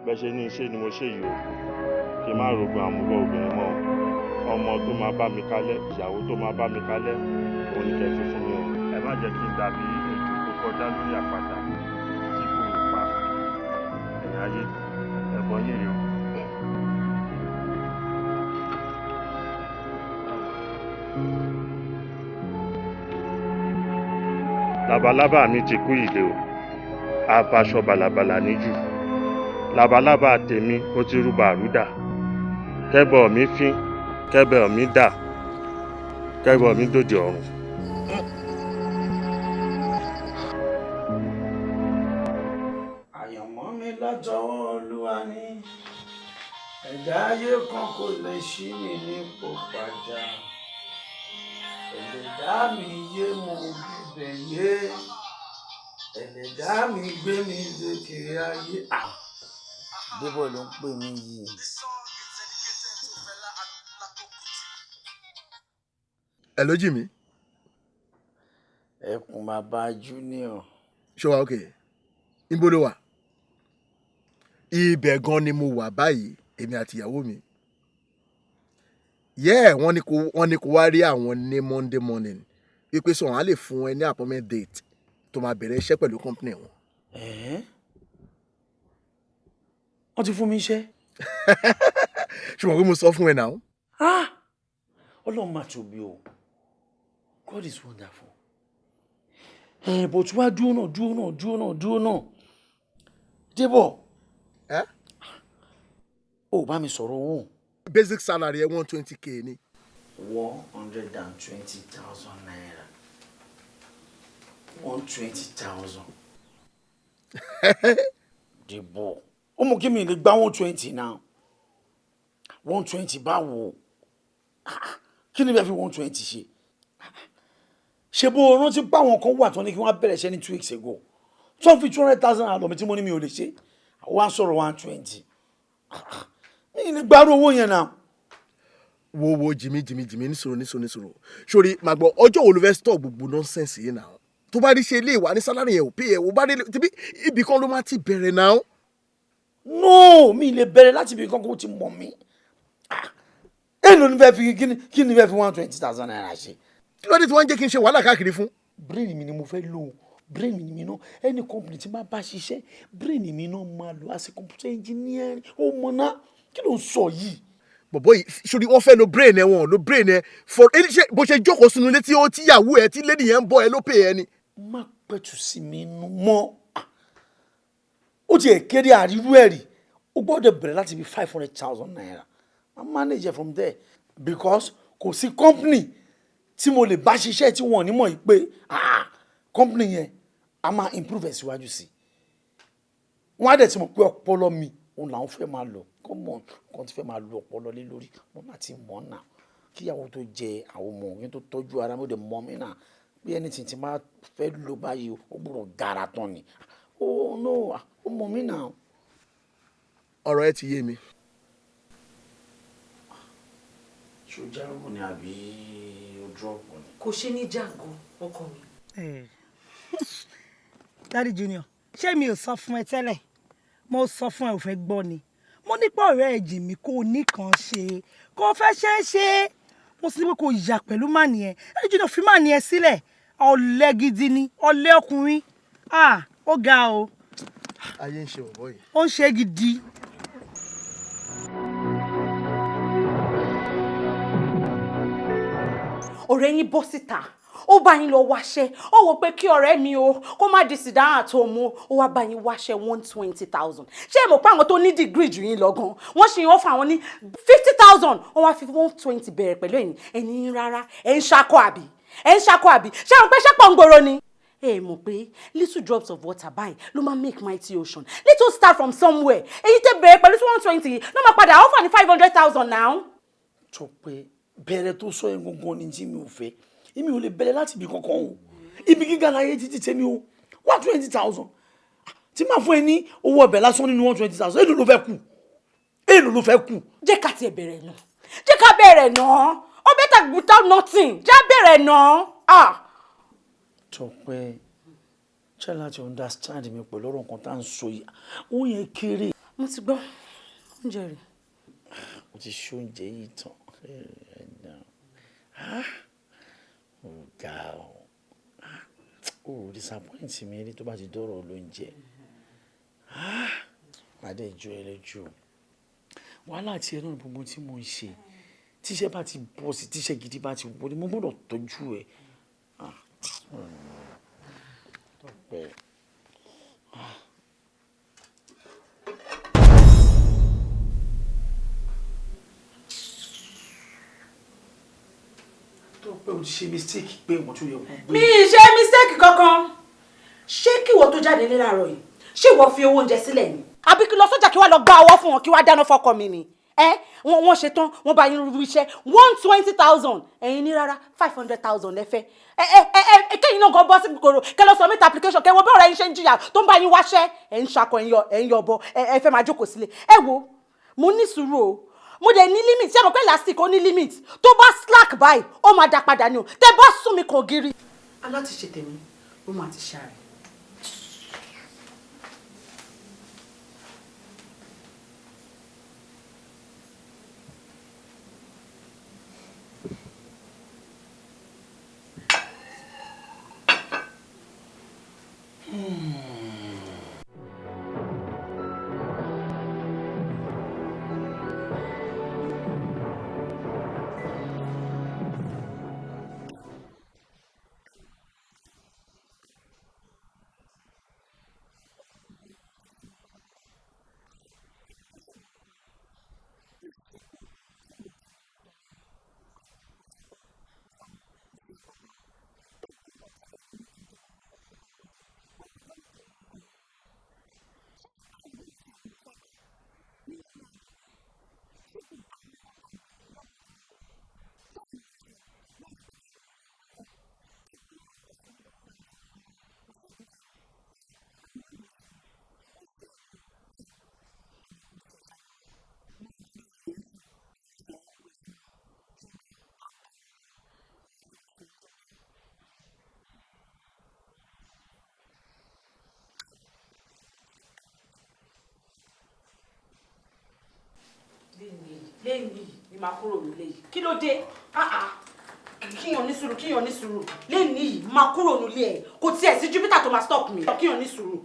bẹ́ẹ̀ ṣe ní iṣẹ́ ni mo ṣe yìí o kí n má rògbòn àmúbọ̀ obìnrin mọ́ o ọmọ tó máa bá mi kalẹ̀ ìyàwó tó máa bá mi kalẹ̀ òun ni kẹ́ fi fún mi o ẹ má jẹ́ kí n dàbí ejò tó kọjá lórí àpáta tí kò pa ẹ̀yìn ayé ẹ̀bọ yìí rèé o. labalábá mi ti kú ìdè o abaṣọ balabala níjù labalábá tèmi ó ti rú bàrúdà kẹbọ mi fín kẹbọ mi dà kẹbọ mi dòde ọ̀run. àyànmọ́ mi lọ́jọ́wọ́ Olúwa ni ẹ̀dá ayé kan kò lè ṣí mi nípò padà ẹlẹ́dá mi yé mo bíbẹ̀ yé ẹlẹ́dá mi gbé mi lékè ayé. Débọ̀ ló ń pè mí yìí. ẹ ló jì mí. Ẹkùn bàbá Junior. ṣé wàá òkè níbo ló wà. ibẹ̀ gan ni mo wà báyìí èmi àti ìyàwó mi. wọ́n ní kó wá rí àwọn ní Monday morning wípé sọ wọn á lè fún ẹ ní appointment date tó máa bẹ̀rẹ̀ iṣẹ́ pẹ̀lú company wọn. Wọ́n ti fún mi iṣẹ́. ṣùgbọ́n pé mo sọ fún ẹ náà. Ọlọ́run máa tóbi o. God is wonderful. But wá dúró náà. Débọ̀. Ó bá mi sọ̀rọ̀ owó. Basic salary ẹ 120k ni. 120,000 naira. 120,000. Débọ̀. Ó mú kí mi lè gba 120 náà. 120 báwo? Kí ni bẹ́ẹ̀ fi 120 ṣe? Ṣé bó rántí pé àwọn kan wà tó ní kí wọ́n bẹ̀rẹ̀ iṣẹ́ ní 2 weeks ago? Tó ń fi 200,000 àlọ́ mi tí mo ní mi ò lè ṣe. Wọ́n á sọ̀rọ̀ 120. Mi lè gbárù owó yẹn náà. Wo Jimmy nísòro. Sori màá gbọ́ ọjọ́ wo ló fẹ́ stop gbogbo nonsense yìí náà? Tó bá rí ṣe ilé ìwà ní sálárì yẹn ò pé ẹ̀ wò bá rí tibí ibì kan ló máa ti bẹ̀rẹ̀ náà. No, mi lè bẹ̀rẹ̀ láti ibì kan kó ti mọ̀ mí. Èló ni fẹ́ fi kí ni fẹ́ fi 120,000 naira ṣe? Kí ló dé tí wọ́n ń jẹ́ kí n ṣe wàhálà káàkiri fún? Brain mi ni mo fẹ́ lò. Brain mi náà any company tí máa bá ṣiṣẹ́ brain mi náà máa lò as a computer engineer. Ó mọ̀ náà kí ló ń sọ yìí? Bọ̀bọ̀ yìí sori wọ́n fẹ́ lo brain ẹ wọn lo brain ẹ for bó ṣe jókòó sínú ilé tí ó tíyàwó ẹ tí lady yẹn ń bọ́ ẹ ló pè ẹ ni. Má pẹ̀tù sí mi inú mọ́. Ó ti ẹ̀ kéré àrírú ẹ̀ rí. Ó gbọ́dọ̀ bẹ̀rẹ̀ láti bí 500,000 naira. I manage from there because kò sí company tí mo lè bá ṣiṣẹ́ tí wọ́n ní mọ̀ yìí pé company yẹn a máa improve ẹ̀ síwájú sí wọ́n á dẹ̀ ti mọ̀ pé ọpọlọ mi òun làwọn fẹ́ máa lò kọ́mọ̀ kan ti fẹ́ máa lo ọpọlọ lé lórí wọ́n máa ti mọ̀ náà kíyàwó tó jẹ àwọn ọmọ òun tó tọ́jú ara mi ó dẹ̀ mọ́ mi náà bí ẹni tí máa fẹ́ lò báyìí ó gbọ́dọ̀ gara tán ni oh no ó mọ̀ mi náà. ọ̀rọ̀ ẹ ti yé mi. ṣojà rò ní àbí ojú ọ̀pọ̀ ni. kò ṣe ní jàǹgó ọkọ mi. Daddy Junior ṣé mi ò sọ fún ẹ tẹ́lẹ̀ mo sọ fún ẹ ò fẹ́ gbọ́ ni mo nípa ọ̀rẹ́ ẹ̀ jì mí kó nìkan ṣe kó fẹ́ ṣe é ṣe mo sì ní pé kó yà pẹ̀lú màní ẹ Daddy Junior fi màní ẹ sílẹ̀ ọ̀lẹ gidi ni ọ̀lẹ ọkùnrin ó ga o. ayé ń ṣe ọ̀bọ yìí. ó ń ṣe gidi. ọ̀rẹ́ yín bọ́ síta ó bá yín lọ wáṣẹ́ ó wò pé kí ọ̀rẹ́ mi o kó má di sìdáhàn tó mú ó wá bá yín wáṣẹ́ 120,000 ṣé ẹ mọ̀ pé àwọn tó ní dìgírì jù yín lọ gan wọ́n ṣe wọ́n fún àwọn ní 50,000 wọ́n wá fi 120 bẹ̀rẹ̀ pẹ̀lú ẹ̀yin rárá ẹ̀ ń ṣakọ àbí ṣé àwọn pé ṣẹ́pọ̀ ń gbòòrò ni. ẹ mọ̀ pé little drops of water báyìí ló máa make mighty ocean little start from somewhere èyí tẹ́ bẹ̀rẹ̀ pẹ̀lú 120 ló máa padà offer ní 500,000 now. tó pé bẹ̀rẹ̀ tó sọ yẹn gangan ni tí mi ò fẹ́ èmi ò lè bẹ̀rẹ̀ láti ibi kankan o ibi gíga láyé títí tèmi o 120,000 tí máa fún ẹ ní owó ọbẹ̀ lásán nínú 120,000 èlò ló fẹ́ kù. jẹ́ ká tiẹ̀ bẹ̀rẹ̀ náà jẹ́ ká bẹ̀rẹ̀ náà ó better without nothing jẹ́ bẹ̀rẹ̀ náà. Tọ́pẹ́ ṣe láti understand mi pẹ̀lú ọ̀rọ̀ nǹkan tá à ń sọ yìí ó yẹ kéré. mo ti gbọ́ oúnjẹ rẹ̀. mo ti ṣe oúnjẹ yìí tán ó ga ó disappoint mi rí tó bá ti dọ́rọ̀ lóúnjẹ pàdé ìjọ ẹlẹ́jọ́ wàhálà àti ẹ̀rọ gbogbo tí mo ń ṣe tíṣẹ́ bá ti bọ́ sí tíṣẹ́ gidi bá ti wọlé mo gbọ́dọ̀ tọ́jú ẹ̀. Tọ́pẹ́ Tọ́pẹ́ o ti ṣe mistake pé wọ́n tún yẹ kó gbé. mi ì ṣe mistake kankan ṣé kí ìwọ tó jáde ní láàárọ̀ yìí ṣé ìwọ fi owó oúnjẹ sílẹ̀ ni. àbí kí lọ sọ́jà kí wàá lọ gbá ọwọ́ fún wọn kí wàá dáná fọ́kọ mi ni wọ́n ṣe tán wọ́n bá yín rú iṣẹ́ 120,000 ẹ̀yin ní rárá 500,000 lẹ́fẹ́ kẹ́yìn náà gan bọ́ sí kòkòrò kẹ́ lọ submit application kẹ́ wo bí ọ̀rẹ́ yín ṣe ń jìyà tó ń bá yín wáṣẹ́ ẹ̀ ń ṣakọ ẹ̀ ń yọbọ ẹ fẹ́ máa jókòó sílé ẹ wo mo ní sùúrù o mo dẹ̀ ní limit ṣé mo pé elastic ó ní limit tó bá slack báyìí ó máa dá padà ní o tẹ bá sún mi kàn gírí. aláti ṣe tèmi ó máa ti ṣàrẹ̀. lẹ́yìn yìí ni máa kúrò nílé yìí kí ló dé kíyàn ní sùúrù lẹ́yìn yìí máa kúrò nílé ẹ̀ kò tiẹ̀ sí Júpítà tó máa stop mi kíyàn ní sùúrù.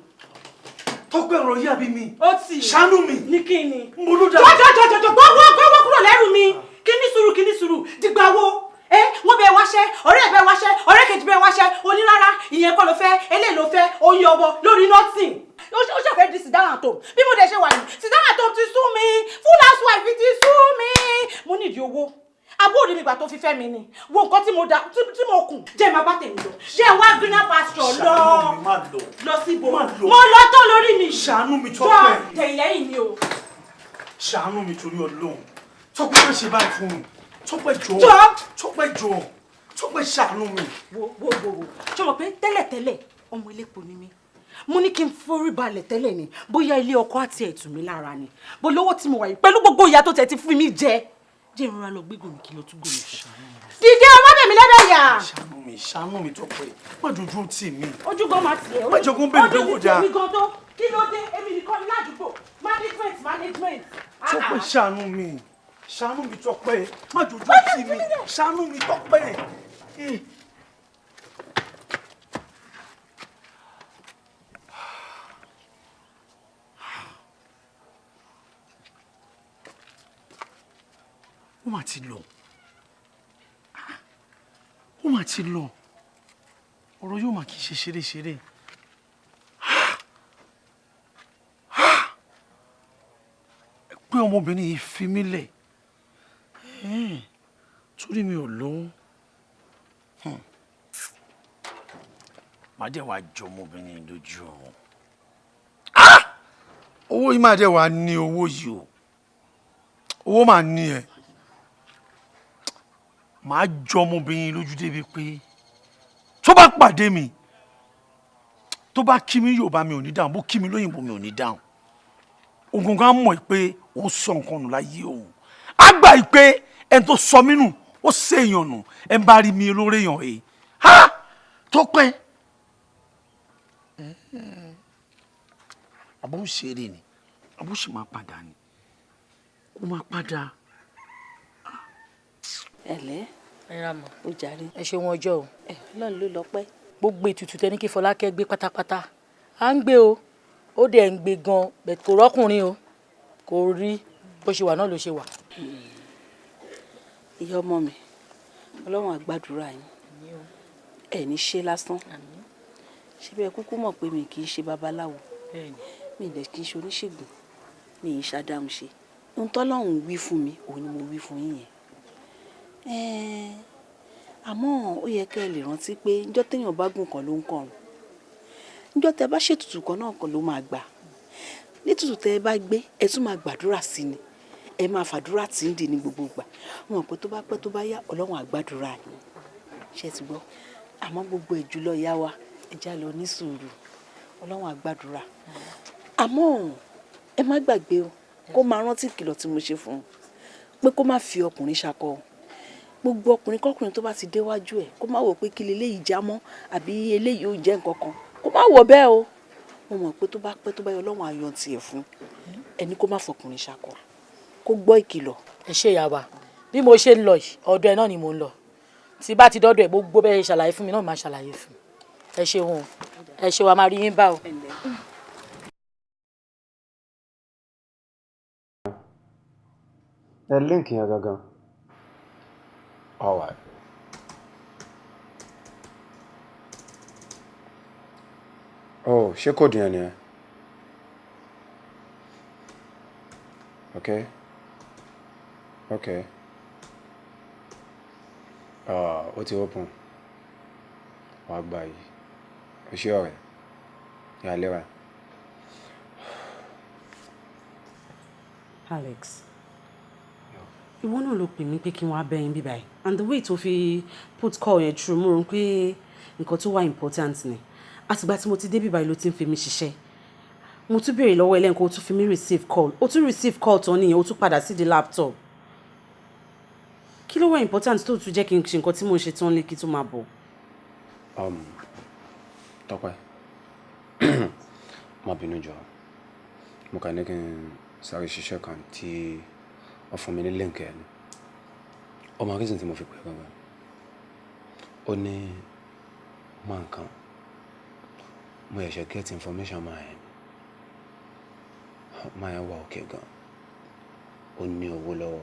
Tọ́pẹ́ ọ̀rọ̀ yìí àbí mi. ó ti ṣàánú mi. ní kí ni. mo ló dá. jọjọjọjọ gbọ́wọ́ kúrò lẹ́rù mi kí ní sùúrù dìgbà wo wọ́n bẹ wáṣẹ́ ọ̀rẹ́ ẹ̀ bẹ wáṣẹ́ ọ̀rẹ́ kejì bẹ wáṣẹ́ onírárá ìyẹn kọ́ ló fẹ́ eléyìí ló fẹ́ oyin ọbọ lórí nothing ó ṣàfẹ́ di sìdáhàn tó bí mo dẹ̀ ṣe wà ní sìdáhàn tó ti sú mi full housewife ti sú mi mo nídìí owó àbó rí mi gbà tó fi fẹ́ mi ni wo nǹkan tí mo dá tí mo kù jẹ́ máa bá tèmi lọ jẹ́ wá greener pasture lọ síbo mo lọ tó lórí mi ṣàánú mi Tọ́pẹ́ tẹ̀yìn lẹ́yìn mi o ṣàánú mi torí Ọlọ́run Tọ́pẹ́ má ṣe báyìí fún mi Tọ́pẹ́ jọ̀ọ́ Tọ́pẹ́ ṣàánú mi. wo ṣé mo pé tẹ́lẹ̀tẹ́lẹ̀ ọmọ elépo ni mí mo ní kí n forí balẹ̀ tẹ́lẹ̀ ni bóyá ilé ọkọ àti ẹ̀tù mi lára ni bó lówó tí mo wà yìí pẹ̀lú gbogbo ìyà tó tẹ̀ ti fún mi jẹ́ ìrora lọ gbé gòmì kí ló tún gòmì fún. dìde ọmọ bèmí lẹ́dọ̀ yà. ṣàánú mi Tọ́pẹ́ má dojú tì mí. ojúgbọ́n máa tiẹ̀ má jogún bẹ́ẹ̀ ló wò dáa. ojú ti tèmi gan tó kí ló dé èmi nìkan ní ládùúgbò management. Tọ́pẹ́ ṣàánú mi Tọ́pẹ́ má dojú tì mí ṣàánú mi Tọ́pẹ́. ó mà ti lọ ọ̀rọ̀ yóò mà kì í ṣe ṣeré pé ọmọbìnrin yìí fi mí lẹ̀ torí mi ò lówó má dẹ̀ wá jọ ọmọbìnrin yìí lójú ọ̀run owó yìí má dẹ̀ wá ní owó yìí o owó mà ní ẹ màá jọ ọmọbìnrin lójú débi pé tó bá pàdé mi tó bá kí mi Yorùbá mi ò ní dáhùn bó kí mi lóyìnbó mi ò ní dáhùn ogun kan mọ̀ pé ó sọ nǹkan nù láyé òun á gbà pé ẹni tó sọ mí nù ó ṣèyàn nù ẹ ń bá rí mi lórí èèyàn ẹ ha Tọ́pẹ́ àbó ń ṣeré ni àbó sì máa padà ni ó máa padà. ẹlẹ ẹra mọ ó jàre ẹ ṣe wọn ọjọ́ o Ọlọ́run ló lọ́pẹ́. gbogbo ètùtù tẹni kí Fọlákẹ́ gbé pátápátá à ń gbé o ó dẹ̀ ń gbé gan bẹ̀t kò rọ́kùnrin o kò rí bó ṣe wà náà ló ṣe wà. ìyá ọmọ mi Ọlọ́run á gbàdúrà yín ẹ ní ṣe lásán ṣé bẹ́ẹ̀ kúkú mọ̀ pé mi kì í ṣe babaláwo mi ì dẹ̀ kì í ṣe oníṣègùn mi ì ṣàdáhùn ṣe ohun tọ́lọ́run wí fún mi òun ni mo wí fún yín yẹn àmọ́ ó yẹ kẹ́ ẹ lè rántí pé níjọ́ téèyàn bá gùn kan ló ń kọrùn níjọ́ tẹ́ bá ṣètùtù kan náà kan ló máa gbà nítùtù tẹ́ ẹ bá gbé ẹ tún máa gbàdúrà sí ni ẹ máa fàdúrà tí ń dì ní gbogbo ìgbà wọn pé tó bá pẹ́ tó bá yá Ọlọ́run á gbàdúrà yín ṣe ti gbọ́ àmọ́ gbogbo ẹ̀ jùlọ ìyá wa ẹ já lọ ní sùúrù Ọlọ́run á gbàdúrà àmọ́ ẹ má gbàgbé o kó máa rántí ìkìlọ̀ tí mo ṣe fún un pé kó má fi ọkùnrin ṣakọ gbogbo ọkùnrin kọkùnrin tó bá ti déwájú ẹ̀ kó má wò pé kí leléyìí já mọ́ àbí eléyìí ò jẹ́ nǹkan kan kó má wò bẹ́ẹ̀ o mo mọ̀ pé tó bá pẹ́ tó bá yọ Ọlọ́run á yọ tiẹ̀ fún ẹni kó má fọkùnrin ṣakọ kó gbọ́ ìkìlọ̀. ẹ ṣe ìyá wa bí mo ṣe ń lọ yìí ọ̀dọ̀ ẹ náà ni mo ń lọ tí bá ti dọ́dọ̀ ẹ gbogbo bẹ́ẹ̀ ṣàlàyé fún mi náà máa ṣàlàyé fún ẹ ṣe wọn ẹ ṣe wa máa rí yín bá o. ẹ líǹkì yẹn gangan. All right. Oh, ṣé kò dín ẹ nìyẹn? Okay. Okay. Ó ti open. Wàá gbà yìí. O ṣé ọ̀rẹ́. Yà lẹ́wà. Alex. Ìwọ náà ló pè mí pé kí n wá bẹ́yìn bí báyìí and the way tó fi put call yẹn through mo rò pé nǹkan tó wà important ni àtìgbà tí mo ti dé bí báyìí ló ti ń fi mi ṣiṣẹ́ mo tún béèrè lọ́wọ́ ẹlẹ́nìkan ó tún fi mí receive call ó tún receive call tán nìyẹn ó tún padà sí di laptop kí ló wà important tó tún jẹ́ kí n ṣe nǹkan tí mo ń ṣe tán lé kí tó máa bọ̀. Tọ́pẹ́ má bínú jọ mo kàn ní kí n sáré ṣiṣẹ́ kan tí wọ́n fún mi ní líǹkì ẹ̀ ni ọmọ akínsìn tí mo fi pè é gangan ó ní máa nǹkan mo ẹ̀ṣẹ̀ get information máa ẹ̀ máa ẹ̀ wà òkè gan ó ní owó lọ́wọ́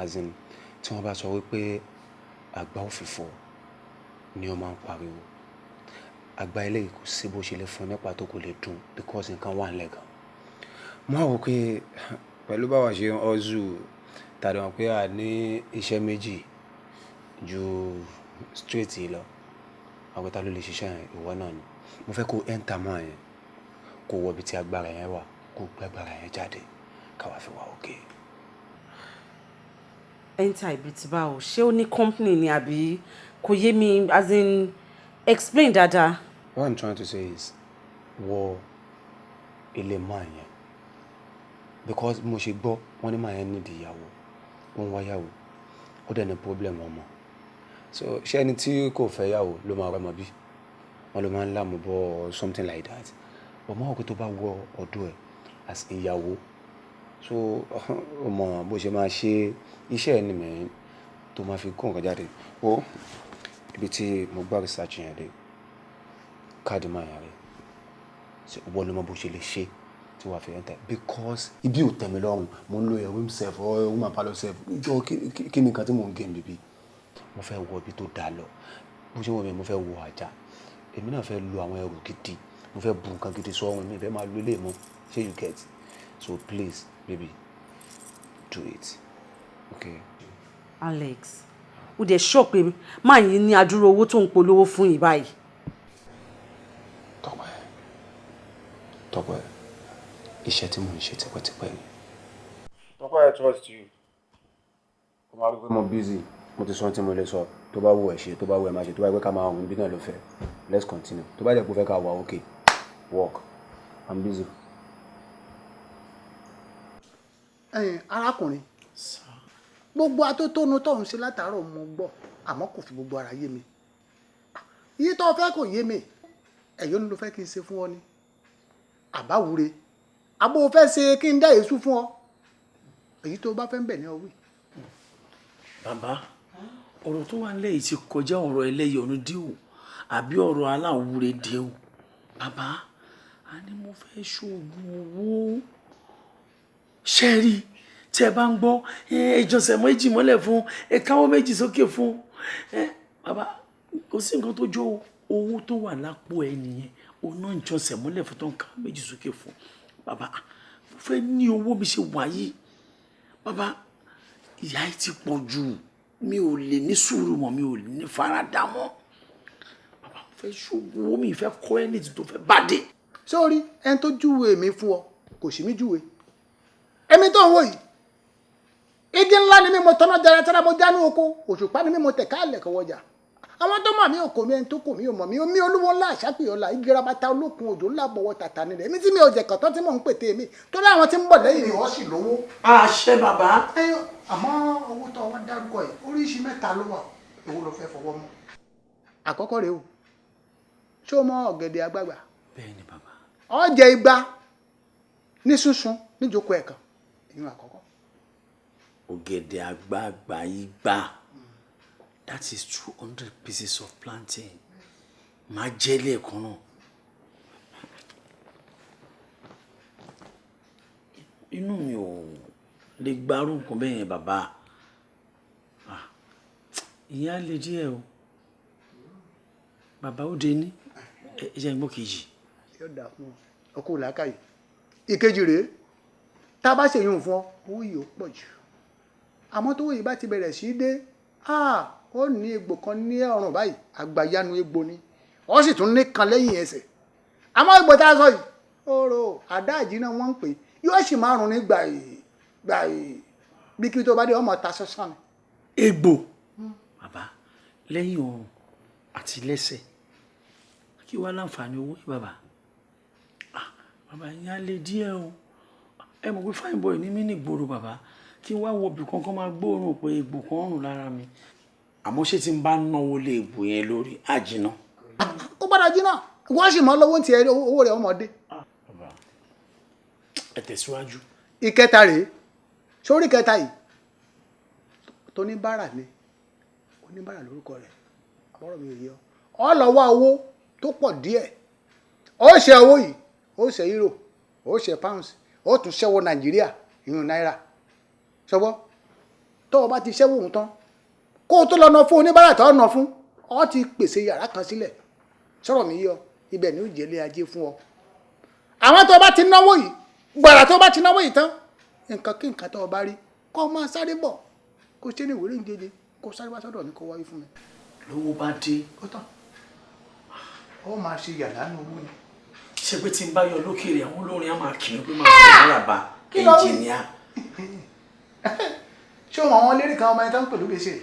as in tí wọ́n bá sọ wípé àgbá òfìfo ni ó máa ń pariwo àgbá eléyìí kò sí bó ṣe lè fún nípa tó kò lè dùn because nǹkan wà nílẹ̀ gan mo á wò pé pẹ̀lú báwa ṣe ń ọ́zù tàbí wọn pé a ní iṣẹ́ méjì ju straight yìí lọ àwọn ta ló lè ṣiṣẹ́ yẹn ìwọ náà ni mo fẹ́ kó enter mọ́ yẹn kó wọ ibi tí agbára yẹn wà kó gbé agbára yẹn jáde káwa fi wà òkè. enter ibi tí báwo ṣé ó ní company ni àbí kò yé mi as in explain dada. What I'm trying to say is wọ ilé máa yẹn because mo ṣe gbọ́ wọ́n ní máa yẹn nídìí ìyàwó ó ń wáyàwó ó dẹ̀ ní problem ọmọ so ṣé ẹni tí kò fẹ́ yàwó ló máa rọmọ bí wọn ló máa ń láàmú bọ́ or something like that ọmọ òkú tó bá wọ ọ̀dọ̀ ẹ̀ as ìyàwó so ọmọ bó ṣe máa ṣe iṣẹ́ ẹni mẹ́rin tó máa fi kó nǹkan jáde ó ibi tí mo gbá research yẹn dé káàdì máa yàrá wọ́n ló mọ bó ṣe lè ṣe tí wàá fi enter because ibi ò tẹ̀mí lọ́rùn mo ń lo ẹ̀ room self or woman parlour self jọ kí ni nǹkan tí mò ń gé bíbí mo fẹ́ wọ ibi tó dáa lọ bó ṣe wọ mi mo fẹ́ wọ àjà èmi náà fẹ́ lo àwọn ẹrù gidi mo fẹ́ bu nǹkan gidi sọ́run mi fẹ́ máa lo ilé mọ́ ṣé you get so please baby do it okay. Alex ó dẹ̀ sọ pé máa yín ní adúrò owó tó ń polówó fún yìí báyìí. Tọ́pẹ́ iṣẹ́ tí mo ń ṣe tipẹ́tipẹ́ ni. Tọ́pẹ́ I trust you. Mo máa rí pé mo busy mo ti sọ ohun tí mo lè sọ tó bá wù ẹ́ ṣe tó bá wù ẹ́ máa ṣe tó bá yẹ pé ká máa hùn bí náà ló fẹ́ let's continue tó bá jẹ́ pé ó fẹ́ ká wà okay work I'm busy. Arákùnrin gbogbo atótónu tó ń ṣe látàárọ̀ mo gbọ́ àmọ́ kò fi gbogbo ara yé mi iye tó fẹ́ kò yé mi ẹ̀yọ́ ni ló fẹ́ kí n ṣe fún ọ ni àbáwúre àbó fẹ́ ṣe kí n dá èṣù fún ọ èyí tó bá fẹ́ ń bẹ̀ ní ọwí. bàbá ọ̀rọ̀ tó wà nílẹ̀ yìí ti kọjá ọ̀rọ̀ ẹlẹ́yọ̀nù dé o àbí ọ̀rọ̀ aláwúre dé o bàbá a ní mo fẹ́ ṣoògùn owó ṣẹ́rí tí ẹ bá ń gbọ́ ìjọsẹ̀ méjì mọ́lẹ̀ fún káwọ́ méjì sókè fún bàbá kò sí nǹkan tó jó owó tó wà lápò ẹ nìyẹn òun náà ìjọsẹ̀ mọ́lẹ̀ fún tó ń káwọ́ méjì sókè fún bàbá mo fẹ́ ní owó mi ṣe wáyé bàbá ìyà yìí ti pọ̀ jù mi ò lè ní sùúrù mọ́ mi ò lè ní faradà mọ́ bàbá mo fẹ́ ṣoògùn owó mi ìfẹ́ kọ́ ẹni tó fẹ́ bá dé. sórí ẹni tó júwe mi fún ọ kò sí mi júwe èmi tó ń wò yìí igi ńlá ni mi mo tọ́nà jẹrẹtẹrẹ mo já ní oko òṣùpá ni mi mo tẹ̀ káàlẹ̀ kọwọ́jà àwọn tó mọ̀ mí ò kò mí ẹni tó kò mí ò mọ̀ mí omi olúwo ńlá àṣàpìyọ̀lá igi rabata olókun òjò ńlá bọ̀wọ̀ tàtà nílẹ̀ èmi tí mi ò jẹ̀ kọ̀tọ́ tí mò ń pètè mi torí àwọn tí ń bọ̀ lẹ́yìn ni wọ́n sì lówó. àṣẹ bàbá. àmọ́ owó tó wá dárúkọ yìí oríṣi mẹ́ta ló wà èwo ló fẹ́ fọwọ́ mú. àkọ́kọ́ rèé o ṣé o mọ ọ̀gẹ̀dẹ̀ àgbagbà. bẹ́ẹ̀ni bàbá. ó jẹ igba ní sísun níjókòó ẹ̀kan ìyún àkọ́kọ́. ọ̀gẹ̀dẹ̀ àgbagbà igba. That is 200 pieces of plantain. Má jẹ lẹ́ẹ̀kan náà. Inú mi ò lè gbárù nǹkan bẹ́ẹ̀ yẹn bàbá. Ìyá lè díẹ̀ o. Bàbá ó dé ní ẹ̀jẹ̀ ìgbọ́ kejì. Yóò dà fún ọ. Ọkọ làákàyè. Ìkejì rèé. Tá a bá ṣèyún fún ọ, owó yìí ó pọ̀ jù. Àmọ́ tó yìí bá ti bẹ̀rẹ̀ sí í dé. Ó ní egbò kan ní ọrùn báyìí àgbàyanu egbò ni ó sì tún ní kan lẹ́yìn ẹsẹ̀ àmọ́ egbò tá a sọ yìí oró àdá àjínà wọ́n ń pè yóò sì máa rùn ní gbàì bí kí tó bá dé ọmọ ta sọ́sán ni. egbò bàbá lẹ́yìn ọrùn àti lẹ́sẹ̀ kí wàá láǹfààní owó yìí bàbá bàbá yẹn á lè díẹ̀ o ẹ mọ̀ pé fine boy ní mí ní ìgboro bàbá kí wá wo ibì kankan máa gbóòórùn pé egbò kan rùn lára mi àmọ́ ṣé tí n bá náwó lé egbò yẹn lórí àjìnà. ó padà jìnnà wọ́n sì mọ́ lọ́wọ́ tiẹ̀ owó rẹ̀ ọmọdé. bàbá ẹ tẹ̀síwájú. ìkẹta rèé sórí ìkẹta yìí tóníbàrà ni oníbàrà lórúkọ rẹ̀ àbọ̀rọ̀ mi ò yẹ ọ lọ wá owó tó pọ̀ díẹ̀ ó ṣe owó yìí ó ṣe euro ó ṣe pounds ó tún ṣẹ́wọ́ nàìjíríà ìyún náírà ṣọgbọ́ tó o bá ti ṣẹ́wọ́ òun tán kó o tó lọ ná fún oníbàárà tó ná fún ọ ti pèsè yàrá kan sílẹ̀ sọ̀rọ̀ mi yọ ibẹ̀ ni ó jẹ́lé ajé fún ọ. àwọn tó o bá ti náwó yìí gbàrà tó o bá ti náwó yìí tán nǹkan kí nǹkan tó o bá rí kó máa sáré bọ̀ kó ṣe ní ìwúrí ìjẹjẹ kó sáré wá sọ́dọ̀ mi kó wáyé fún mi. lówó bá dé. ó tán ó máa ṣe yàrá ní owó ni. ṣé pé tí n bá yọ lókèrè àwọn olórin á máa kì í pé máa bọ̀ lọ́ràbà ẹnjìníà. ṣé o mọ àwọn lérí kan ọmọ ẹni tó ń pẹ̀lú gbèsè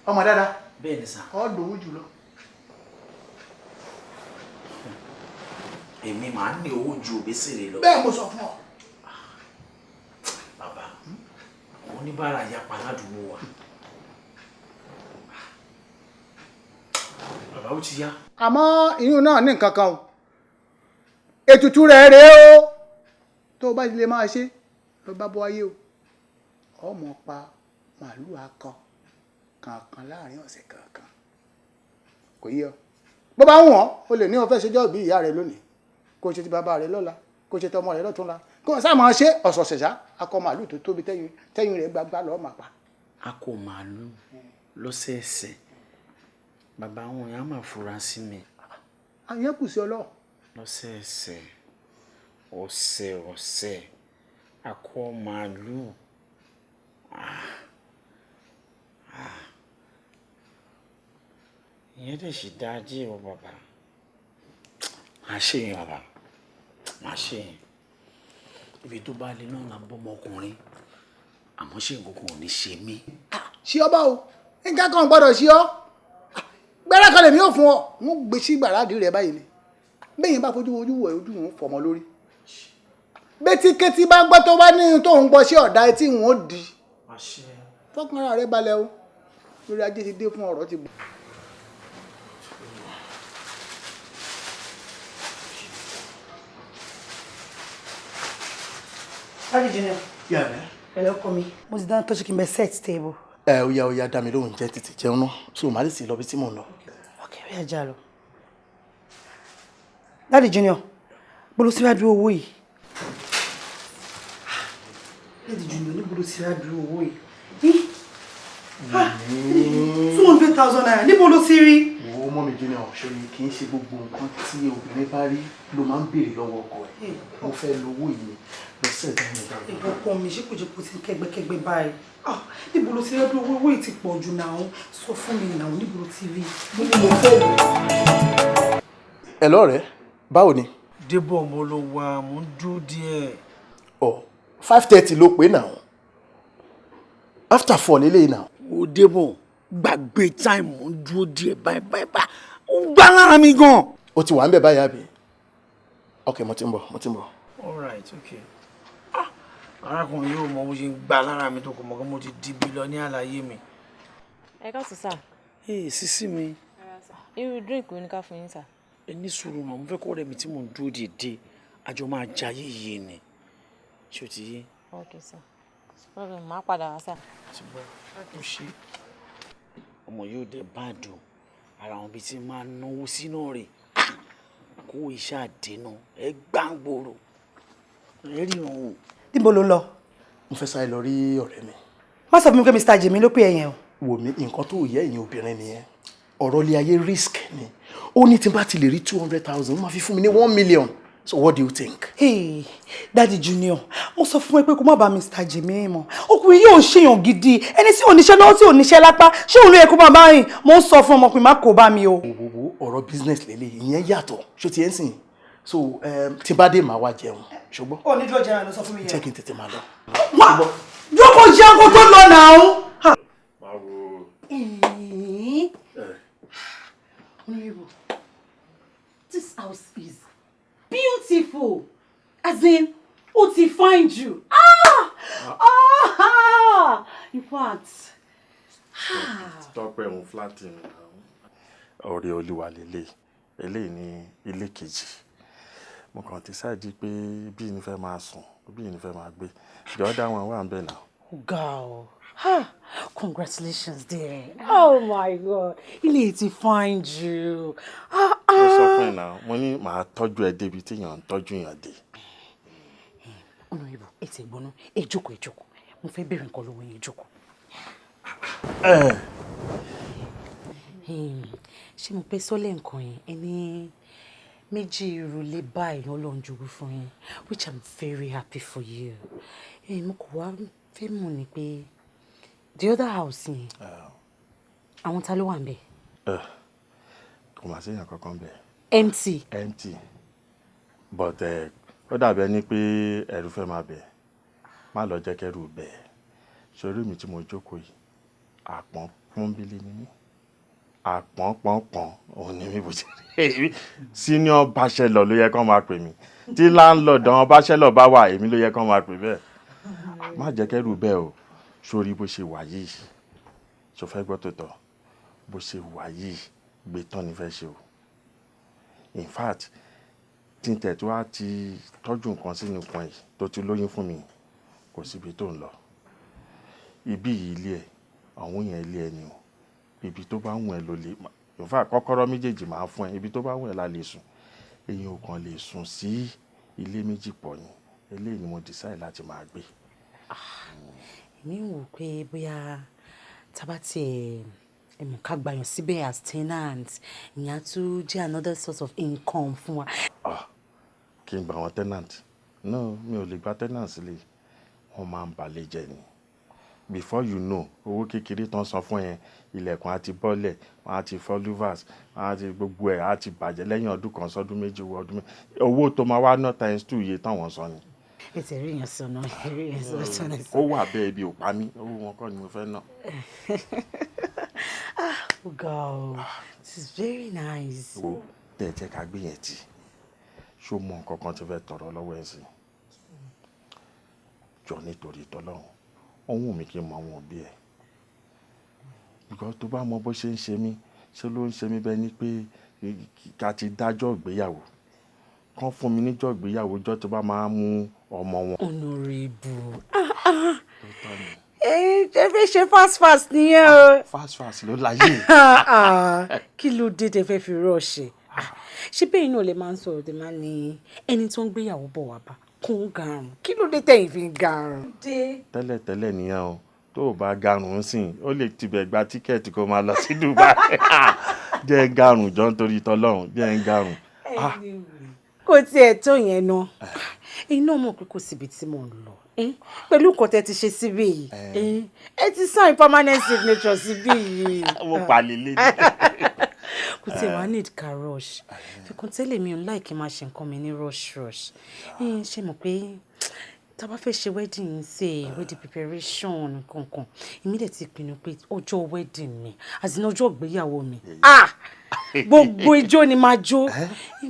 ọmọ dáadáa. bẹ́ẹ̀ ni sà. ọ́ lówó jùlọ. èmi máa ń ní owó ju Òbésèré lọ. bẹ́ẹ̀ mo sọ fún ọ. bàbá àwọn oníbàárà yapa ládùúgbò wa. bàbá ó ti yá. àmọ́ ìyún náà ní nǹkan kan o ètùtù rẹ̀ rèé o tó o bá lè máa ṣe ló bá bọ́ ayé o ọmọ pa màálùú akọ kankan láàrin ọ̀sẹ̀ kankan kò yí ọ bó bá wù ọ́ o lè ní o fẹ́ ṣèjọ́ bí ìyá rẹ lónìí kó o ṣe ti bàbá rẹ lọ́la kó o ṣe tọmọ rẹ lọ́túnla kó o sáà máa ṣe ọ̀sọ̀ọ̀sẹ̀ ṣá akọ màálùú tó tóbi tẹ́yìn rẹ̀ gbagba lọ́ọ́ máa pa. akọ màálùú lọ́sẹ̀ẹsẹ̀ bàbá wọn yẹn á máa fura sí mi. àyẹ̀ kù sí ọlọ́ọ̀. lọ́sẹ̀ẹsẹ̀ ọ̀sẹ̀ akọ màálùú. ìyẹn dẹ̀ sì dáa díẹ̀ o bàbá. màá ṣe yẹn bàbá màá ṣe yẹn ibi tó bá lè náà là ń bọ́ ọmọkùnrin àmọ́ ṣé nǹkan kan ò ní ṣe mí. ṣí ọ bá o nǹkan kan gbọ́dọ̀ ṣí ọ gbẹ́rẹ́ kan lèmi ò fún ọ ń gbé sí gbàrádì rẹ báyìí ni bẹ́yìn bá fojú ojú wọ̀ ojú wọn fọmọ lórí bẹ́tí kétí bá gbọ́ tó bá ní tó ń gbọ́ sí ọ̀dà etí wọn ó di fọkàn ara rẹ balẹ̀ o lórí ajé ti dé fún ọ̀rọ̀ ti bọ̀. Daddy Junior. Yeah, man. Hello, come me. Mo ti dáná tó ṣe kí n bẹ set table. Ó yá dá mi lóhùn jẹ́ tètè jẹun náà so màá lè sì lọ bí tí mò ń lọ. Okay, ó yá já lọ. Daddy Junior, bolo sí wá dúró owó yìí. Daddy Junior, ní bolo sí wá dúró owó yìí. 200,000 naira, níbo ló sí rí? Wo mọ́ mi Junior, ṣòro kì í ṣe gbogbo nǹkan tí obìnrin bá rí ló máa ń béèrè lọ́wọ́ ọkọ ẹ̀. Mo fẹ́ lówó yìí lọ sí ẹ̀dá mi dáadáa. Ìbọ̀kọ̀ mi ṣé kò jẹ́ kó ti kẹ́gbẹ́kẹ́gbẹ́ báyìí. Níbo ló ti rí ọdún owó yìí ti pọ̀ jù náà? Sọ fún mi náà, níbo ló ti rí? Mo ní mo fẹ́ lò. Ẹ lọ́rẹ̀ẹ́, báwo ni? Débọ̀ mo ló wà mo ń dúró díẹ̀. 5:30 ló pé náà. After 4 lélẹ́yìn náà. Ó Débọ̀ gbàgbé time mo ń dúró díẹ̀ báyìí. Ó ń gbá lára mi gan. O ti wà ń bẹ̀ báyìí àbí? Ok, mo ti ń bọ̀. All right, okay. Arákùnrin yóò mọ bó ṣe ń gbá lára mi tó kò mọ̀ kí mo ti di bílíọ̀nì àlàyé mi. Ẹ káàsán sà. Sísí mi. Irú drink wo ni ká fún yín sà? Ẹ ní sùúrù náà mo fẹ́ kọ́ ọ̀rẹ́ mi tí mò ń dúró dédé àjọ máa jayé yìí ni ṣé o ti yé. Ok sà. Problem máa padà wá sà. Ti bọ́ ó ṣe ọmọ yóò dé báàdù ara àwọn ibi tí máa náwó sínú rẹ̀ kó iṣẹ́ àdénà ẹ gbàǹgbòrò ẹ rí òun. Níbo ló lọ? Mo fẹ́ sáré lọ rí ọ̀rẹ́ mi. Má sọ fún mi pé Mr. Jimmy ló pè é yẹn o. Wò mí nǹkan tó yẹ ẹ̀yin obìnrin nìyẹn ọ̀rọ̀ ilé ayé risk ni ó ní tí n bá ti lè rí 200,000 ó máa fi fún mi ní 1 million. So what do you think? Hey, Daddy Junior, mo sọ fún ẹ pé kó má bá Mr. Jimmy mọ̀. Ọkùnrin yóò ṣèyàn gidi. Ẹni tí ò níṣẹ́ lọ́wọ́ tí ò níṣẹ́ lápá. Ṣé òun ló yẹ kó máa bá rìn? Mo ń sọ fún ọmọkùnrin má kó bá mi o. Wo ọ̀rọ̀ business lélẹ̀ ìyẹn yàtọ̀. Ṣó ti ẹ̀ ń sìn? So tí bá dé màá wá jẹun. Ṣùgbọ́n. Ó ní dúró jẹun ló sọ fún mi yẹn. Jẹ́ kí n tètè máa lọ. Wá! Jókòó jẹun kó tó lọ náà. Honorable, this house is beautiful. As in, ó ti find you. In fact. Tọ́pẹ́ òun flatin. Ọ̀rẹ́ Olúwa lélẹ̀. Eléyìí ni ilé kejì. Mo kàn ti ṣáàjì pé bí ní fẹ́ máa sùn, bí ní fẹ́ máa gbé. The other one wà ń bẹ̀ náà. Girl. Congratulations, dear. Oh my God. Ilé ti find you. Mo sọ fún ẹ náà, mo ní màá tọ́jú ẹ débi tí èèyàn ń tọ́jú èèyàn dé. Honorable, ètò ìgbóná, ẹ jókòó. Mo fẹ́ bẹ̀rẹ̀ nǹkan lọ́wọ́ yín, jókòó. Ṣé mo pẹ́ sọ́lẹ̀ nǹkan yẹn? Ẹni méjì ìrùlé báyìí Ọlọ́run jogún fún yín, which I'm very happy for you. Mo kò wá fẹ́ mọ̀ ni pé the other house yẹn àwọn ta ló wà ń bẹ̀. kò mà sí èèyàn kankan bẹ̀. empty. but ó dàbí ẹni pé ẹ̀rù fẹ́ máa bẹ̀ má lọ jẹ́ kẹ́rù bẹ̀ sórí mi tí mo jókòó yìí àpọ́n pọ́nbílì ni mí àpọ́n pọ́npọ́n òun ni mi bó ṣe rí senior bachelor ló yẹ kán máa pè mí tí landlord àwọn bachelor bá wà èmi ló yẹ kán máa pè bẹ́ẹ̀ má jẹ́ kẹ́rù bẹ́ẹ̀ o sórí bó ṣe wà yìí ṣó fẹ́ gbọ́ tòótọ́ bó ṣe wà yìí gbé tán ní fẹ́ ṣe o in fact tí n tẹ̀tọ́ á ti tọ́jú nǹkan sínú kan yìí tó ti lóyún fún mi kò síbi tó ń lọ ibi yìí ilé ẹ̀ àwọn yẹn ilé ẹ̀ ni o ibi tó bá wù ẹ́ ló lè in fact kọ́kọ́rọ́ méjèèjì máa fún ẹ ibi tó bá wù ẹ́ la lè sùn èyí ò kàn lè sùn sí ilé méjì pọ̀ ni eléyìí ni mo decide láti máa gbé. èmi ń wò pé bóyá tábà tiẹ̀ ẹ̀mú ká gbàyàn síbẹ̀ as tenant ìyẹn á tún jẹ́ another source of income fún wa. kí n gba àwọn tenant no mi ò lè gba tenant sílẹ̀ wọ́n máa ń balẹ̀ jẹ́ ni before you know owó kékeré tán san fún yẹn ilẹ̀kùn á ti bọ́lẹ̀ wọ́n á ti fọ́ louvers wọ́n á ti gbogbo ẹ̀ á ti bàjẹ́ lẹ́yìn ọdún kan sọ́dún méjì ọdún méjì owó tó máa wá ná times 2 iye táwọn san ni. ètò ìrìn yẹn sọ náà ìrìn yẹn sọ náà. ó wà bẹ́ẹ̀ ibi ò pa mí owó wọn kọ́ ni mo fẹ́ ná. Oh God, this is very nice. wo tẹ̀ jẹ́ ká gbé yẹn tì ṣó mọ nǹkan kan tó fẹ́ tọrọ lọ́wọ́ ẹ̀ sí jọ nítorí tọ́lọ́run ohun mi kì í mọ àwọn òbí ẹ̀ because tó bá mọ bó ṣe ń ṣe mí ṣé ló ń ṣe mí bẹ́ẹ̀ ni pé ká ti dájọ́ ìgbéyàwó kán fún mi níjọ́ ìgbéyàwó jọ́ tó bá máa mú ọmọ wọn. Honorable ẹ fẹ́ ṣe fast nìyẹn o. fast ló láyé. kí ló dé tẹ fẹ́ fi rọ́ọ̀ṣì ṣé bẹ́ẹ̀ náà lè máa ń sọ̀rọ̀ tẹ máa ní ẹni tó ń gbéyàwó bọ̀ wá bá kó ń garùn kí ló dé tẹ̀yìn fi ń garùn. tẹ́lẹ̀ nìyẹn o tó o bá garùn sìn ó lè tibẹ̀ gba tíkẹ́ẹ̀tì kó máa lọ sí Dubai jẹ́ ń garùn jọ nítorí tọ́lọ́run jẹ́ ń garùn. kò tiẹ̀ tó yẹn ná iná mọ̀ pé kò síbi tí mò ń lọ pẹ̀lú nǹkan tẹ́ ti ṣe síbí yìí ẹ ti sign permanent signature síbí yìí. mo palẹ̀ lé ní. kò tí wàá need ká rush fikun tẹ́lẹ̀ mi ò láìkí máa ṣe nǹkan mi ní rush ṣe mọ̀ pé tá a bá fẹ́ ṣe wedding ṣe wedding preparation kankan èmi dẹ̀ ti pinnu pé ọjọ́ wedding mi àti ní ọjọ́ ìgbéyàwó mi gbogbo ijó ni máa jó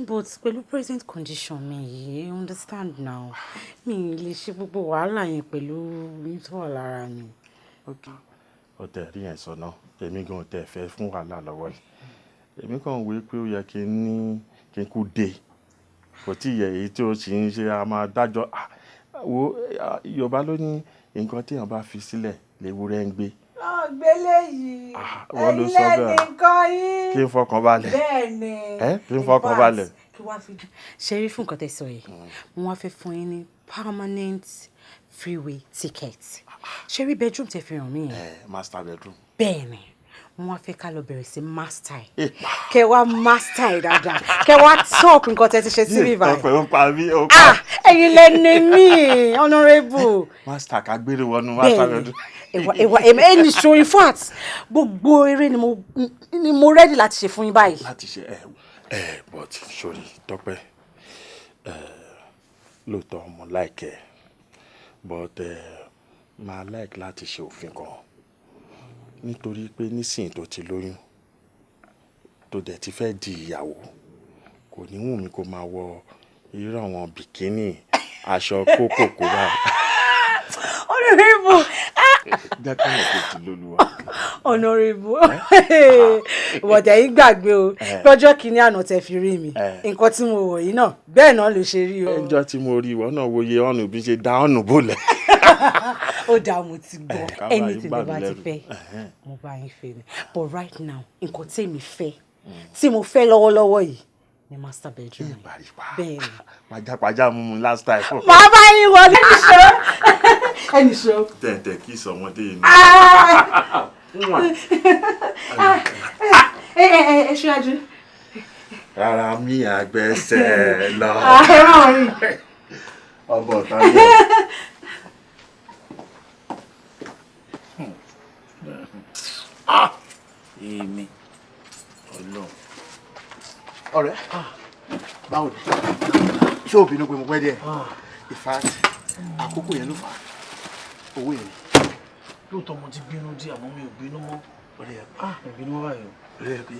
but pẹ̀lú present condition mi yìí understand now mi lè ṣe gbogbo wàhálà yẹn pẹ̀lú nítorí lára mi. ó tẹ̀ rí yẹn sọ náà èmi gan tẹ̀ fẹ́ fún wàhálà lọ́wọ́ yìí èmi kàn wí pé ó yẹ kí n kú dé kò tí ì yẹ èyí tí ó sì ń ṣe a máa dájọ́ wo Yorùbá ló ní nǹkan tí èèyàn bá fi sílẹ̀ léwúrẹ́ ń gbé. ọ̀gbẹ́lẹ̀ yìí wọ́n ló sọ bẹ́ẹ̀ kí n fọkàn balẹ̀ kí n fọkàn balẹ̀. ṣe rí fún nǹkan tẹ́ sọ yìí wọ́n wá fẹ́ fún yín ní permanent freeway ticket ṣe rí bedroom tẹ́ fi hàn mí yẹn. master bedroom. bẹ́ẹ̀ ni wọ́n wá fẹ́ ká lọ bẹ̀rẹ̀ sí master ẹ̀ kẹ́ wá master ẹ̀ dáadáa kẹ́ wá top nǹkan tẹ́ ti ṣe sí bíbá ẹ̀. ọ̀pẹ̀ ń pa mí. ẹ̀yin lẹ́nu mi honourable. master ká gbére wọnú master bedroom. ẹwà ẹni ṣo in fact gbogbo eré ni mo ready láti ṣe fún yín báyìí. láti ṣe but sorry Tọ́pẹ́ lóòótọ́ mo like ẹ but máa like láti ṣe òfin kan nítorí pé nísìnyí tó ti lóyún tó dẹ̀ ti fẹ́ di ìyàwó kò ní wù mí kó máa wọ irú àwọn bìkínì aṣọ kókò kó bá. honourable. jákèjì tó ti lóluwà. honourable ìwọ̀dẹ̀ yìí gbàgbé o lọ́jọ́ kìíní àná tẹ fi rí mi nǹkan tí mo wọ̀ yìí náà bẹ́ẹ̀ náà ló ṣe rí o. ẹjọ́ tí mo rí ìwọ náà wòye ọ̀nà bí ṣe dá ọ̀nà bólẹ̀. ó dáa mo ti gbọ́ anything tó bá ti fẹ́ mo bá yín fẹ́ ni but right now nǹkan tèmi fẹ́ tí mo fẹ́ lọ́wọ́lọ́wọ́ yìí ni master bedroom bẹ́ẹ̀ ni. pàjápàjá mú mu last time. màá bá yín wọlé níṣó ẹnì ṣó. tẹ̀tẹ̀ kí sọmọdé yìí. ẹ ṣíwájú. rárá mi àgbẹ̀sẹ̀ lọ. ọbọ̀ tán yẹ. èmi Ọlọ́run. ọ̀rẹ́ báwo ni ṣé òbí ló pe mo pẹ́ díẹ̀ in fact àkókò yẹn ló fà á owó yẹn. lóòótọ́ mo ti bínú díẹ̀ àmọ́ mi ò bínú mọ́. ọ̀rẹ́ ẹ̀ mi ò bínú mọ́ báyìí o. ọ̀rẹ́ ẹ̀ pé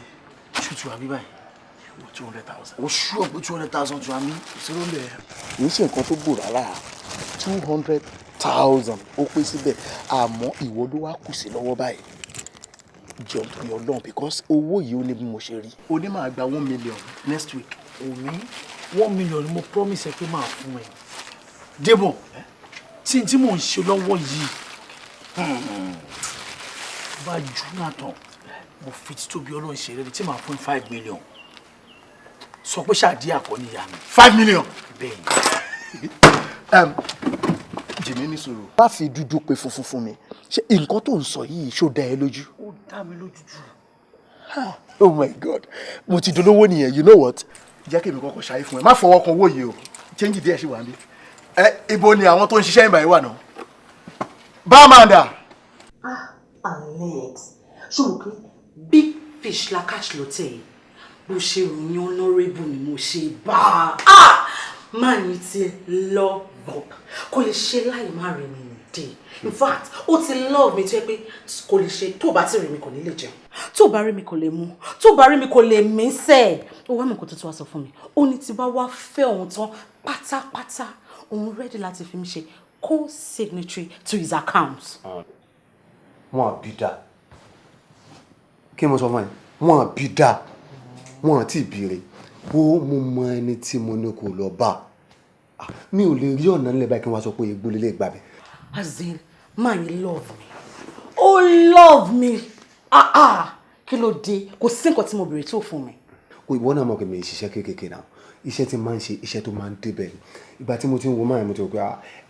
ṣùtù àbí báyìí. owó 200,000. o ṣú ọ̀pẹ 200,000 tó àmì. ìṣòro ń bẹ̀ kì í ṣe nǹkan tó gbò rárá 200,000 ó pé síbẹ̀ àmọ́ ìwọ ló wá kù sí lọ́wọ́ báyìí jọ torí Ọlọ́run because owó yìí ó ní bí mo ṣe rí. o ní máa gba 1 million next week. omi 1 million ni mo promise ẹ pé máa fún ẹ. Débọ̀ tí mò ń ṣe lọ́wọ́ yìí bá Jonathan mo fi títóbi Ọlọ́run ṣe rẹ́ni tí màá fún 5 million sọ pé ṣáàdí àkọ́ni ìyá mi. 5 million. bẹ́ẹ̀ ni. jìmí ní sọ̀rọ̀. má fi dúdú pé funfun fún mi ṣé nǹkan tó ń sọ yìí ṣó dá ẹ lójú. ó dá mi lójú jù. Oh my God mo ti dolówó nìyẹn you know what. jẹ́ kí èmi kọ́kọ́ ṣayé fún ẹ má fọwọ́ kan owó yìí o change díẹ̀ ṣì wà níbí. Ibo ni àwọn tó ń ṣiṣẹ́ ìbàyẹ̀ wà náà. Bámàndà. Alex ṣòro pé big fish la catch lọ́tẹ̀ yìí bó ṣe ròyìn honourable ni mo ṣe bá a máa ní ti love up kò lè ṣe láì má rí mi dé in fact ó ti love mi tó yẹ pé kò lè ṣe tó bá ti rí mi kò ní lè jẹun tó bá rí mi kò lè mu tó bá rí mi kò lè mí sẹ́ẹ̀ ó wá mọ̀ kó tó wá sọ fún mi ó ní tí bá wá fẹ́ òun tán pátápátá òun ready láti fi mi ṣe co-signatory to his account. wọn àbí dá kí mo sọ fún ẹ wọn àbí dá wọn àti ìbéèrè ó mo mọ ẹni tí mo ní kó lọ bá mi ò lè rí ọ̀nà nílẹ̀ báyìí kí wọ́n sọ pé egbò lè gbà mí. as in man you love me oh love me kí ló dé kò sí nǹkan tí mo béèrè tó fún mi. ìwọ náà mọ̀ pé mi ṣiṣẹ́ kéékèèké náà iṣẹ́ tí máa ń ṣe iṣẹ́ tó máa ń débẹ̀ ìgbà tí mo ti ń wo máa mo ti rò pé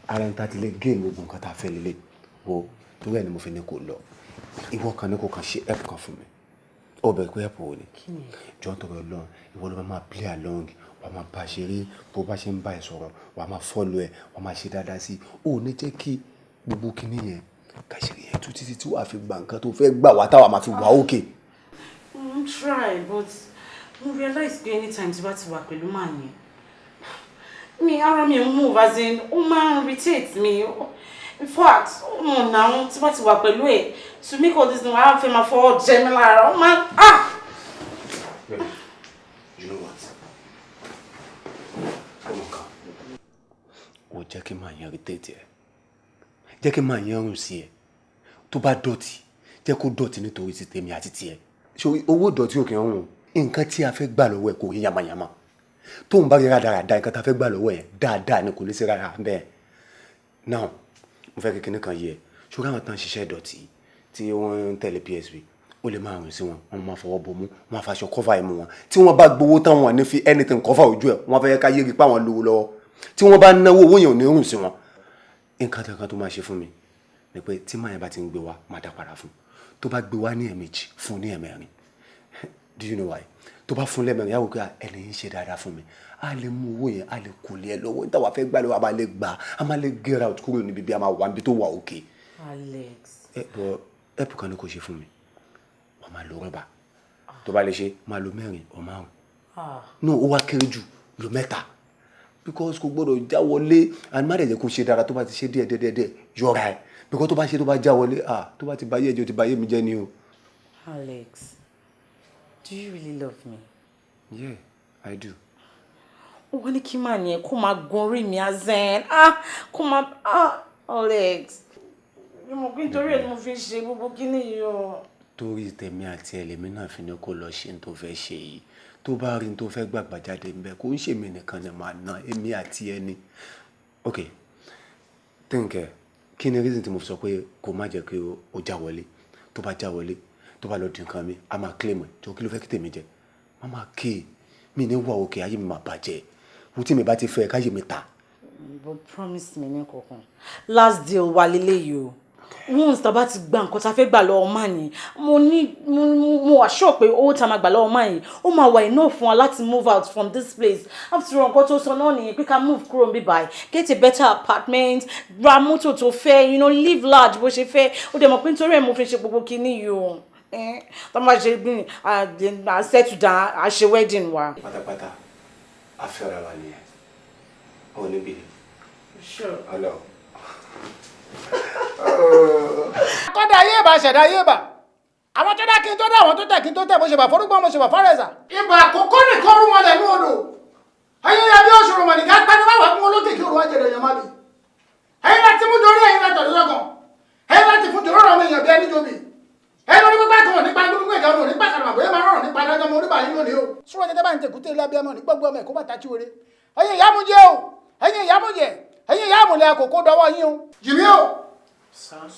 ara ń ta ti lè gé ìlú nǹkan tá a fẹ́ lélẹ̀ wo torí ẹ̀ ni mo fi ní kó lọ ìwọ kan ní kó kàn ṣe help kan fún mi ó bẹ̀rẹ̀ pé help wo ni jọ ń tọrọ lọ ìwọ ló máa play along wàá máa bá a ṣeré bó bá ṣe ń bá ẹ sọ̀rọ̀ wàá máa follow ẹ wàá máa ṣe dáadáa sí i ó ní jẹ́ kí gbogbo kinní yẹn kàṣírí yẹn tó títí tí wàá fi gbà nǹkan tó fẹ́ gbà wá táwa máa fi wà òkè. I'm try but mo realize pé anytime tí bá ti wà pẹ̀lú màá yẹn mi ara mi ń move as in ó máa ń irritate me in fact ó mọ̀ náà tí bá ti wà pẹ̀lú ẹ̀ to make all this thing wàá fẹ́ máa fọwọ́ jẹ mi lára ó máa You know what? Ó jẹ́ kí máa yan irritate ẹ jẹ́ kí máa yan rùn sí ẹ tó bá dọ̀tí jẹ́ kó dọ̀tí nítorí ti tèmi àti tiẹ̀ so owó dọ̀tí òkè ọ̀hún nǹkan tí a fẹ́ gbà lọ́wọ́ ẹ̀ kò rí yamayama tó ń bá rí rádaràda nǹkan tá a fẹ́ gbà lọ́wọ́ ẹ̀ dáadáa ni kò ní sí rárá bẹ́ẹ̀ now mo fẹ́ kékeré kan yẹ ṣùgbọ́n àwọn tán ṣiṣẹ́ ìdọ̀tí tí wọ́n ń tẹ̀lé PSP ó lè máa rùn sí wọn wọn máa fọwọ́ bomú wọn máa faṣọ cover ẹ̀mú wọn tí wọ́n bá gbowó tán wọn ní fi anything cover ojú ẹ̀ wọ́n fẹ́ ká yégi pa wọn lówó lọ́wọ́ tí wọ́n bá náwó owó yẹn ò ní rùn sí wọn nǹkan tó máa ṣe fún mi ni pé tí máa yẹn bá ti ń gbé wa máa dá padà fún tó bá gbé wa ní ẹ̀ẹ̀mejì fún ní ẹ̀ẹ̀mẹ́rin do you know why tó bá fún lẹ́mẹ̀rin yàwó pé ẹni yìí ṣe dáadáa fún mi a lè mú owó yẹn a lè kò lé ẹ lọ́wọ́ níta wàá fẹ́ gbà lọ́wọ́ a máa lè gbà a máa lè get out kúrò níbi bí a máa wà níbi tó wà òkè. Alex. ẹ̀pù kan ní kò ṣe fún mi wọ́n máa lo rọ́bà tó bá lè ṣe máa lo 4 or 5 no ó wá kéré jù lo 3 because kò gbọ́dọ̀ já wọlé and má dẹ̀ jẹ́ kó ṣe dára tó bá ti ṣe díẹ̀ yọra ẹ̀ because tó bá ṣe tó bá já wọlé tó bá ti báyé ẹjọ́ ti báyé mi jẹ́ ni o. Alex, do you really love me? Yeah, I do. Wọ́n ní kí máa yẹn kó máa gun orí mi azẹ́n kó máa Alex mo gbé nítorí ẹ̀ ni mo fi ṣe gbogbo kíní yìí o. Torí tèmi àti ẹlẹ́mí náà fi ní kó lọ ṣe ní tó fẹ́ ṣe yìí tó bá rí ní tó fẹ́ gbàgbà jáde ń bẹ kó ń ṣèmi nìkan ni màá ná èmi àti ẹni. Ok tẹ́ǹkẹ́ kí ni reason tí mo fi sọ pé kó má jẹ́ kí o já wọlé tó bá já wọlé tó bá lọ dín nǹkan mi a máa claim ẹ̀ tó kí ló fẹ́ kí tèmi jẹ má máa ké mi ní wà òkè ayé mi máa bàjẹ́ mo tí mi bá ti fẹ́ káyé mi ta. But promise me ní kankan last deal wà lélẹ́yìí o once tá bá ti gba nǹkan tá fẹ́ gbà lọ́wọ́ máa yẹn mo wà sure pé owó tá máa gbà lọ́wọ́ máa yẹn ó máa wà enough fún wa láti move out from this place after all nǹkan tó sọ náà nìyẹn pé ká move kúrò níbí báyìí get a better apartment ra mọ́tò tó fẹ́ live large bó ṣe fẹ́ ó dẹ̀ mọ̀ pé nítorí ẹ̀ mo fi ṣe gbogbo kinní yìí o tó máa ṣe bí a settle down a ṣe wedding wa. pátápátá a fẹ́ ọ̀rẹ́ wa nìyẹn ò ní bìrì. Sure. ọlọ. kọ́dà ayé ìbá ṣẹ̀dá ayé ìbá àwọn tó dá kí n tó dá àwọn tó tẹ̀ kí n tó tẹ̀ mo ṣe bà forúgbọ́n mo ṣe bà fárẹ̀sà. ibà àkókò nìkan rú wọn lẹ́nu odò ayé ya bí oṣù rọmọdì ká pẹ́ ní wàá fún olókè kí òru ajẹ̀dẹ̀ yẹn má bì. ẹ̀yin láti mú dorí ẹ̀yin láti ọ̀dọ́ lọ́gàn ẹ̀yin láti fún jòrò ọmọ èèyàn bí ẹni jóbi ẹ̀yin lórí pípa kan nípa gbogbo ìjà ọ̀nà nípa kàrà àbòyé máa rọrùn nípa adájọ́ ọmọ oníbàá yín lónìí o. sùúrù tètè bá ń tẹ̀kútẹ́ ilé abiyamọ ní gbogbo ọmọ ẹ̀kọ́ bàtà tí wọlé ẹ̀yin ìyá mú jẹ́ o ẹ̀yin ìyá mú jẹ́ ẹ̀yin ìyá àmúlẹ̀ àkókò dọwọ́ yín o. jìmí o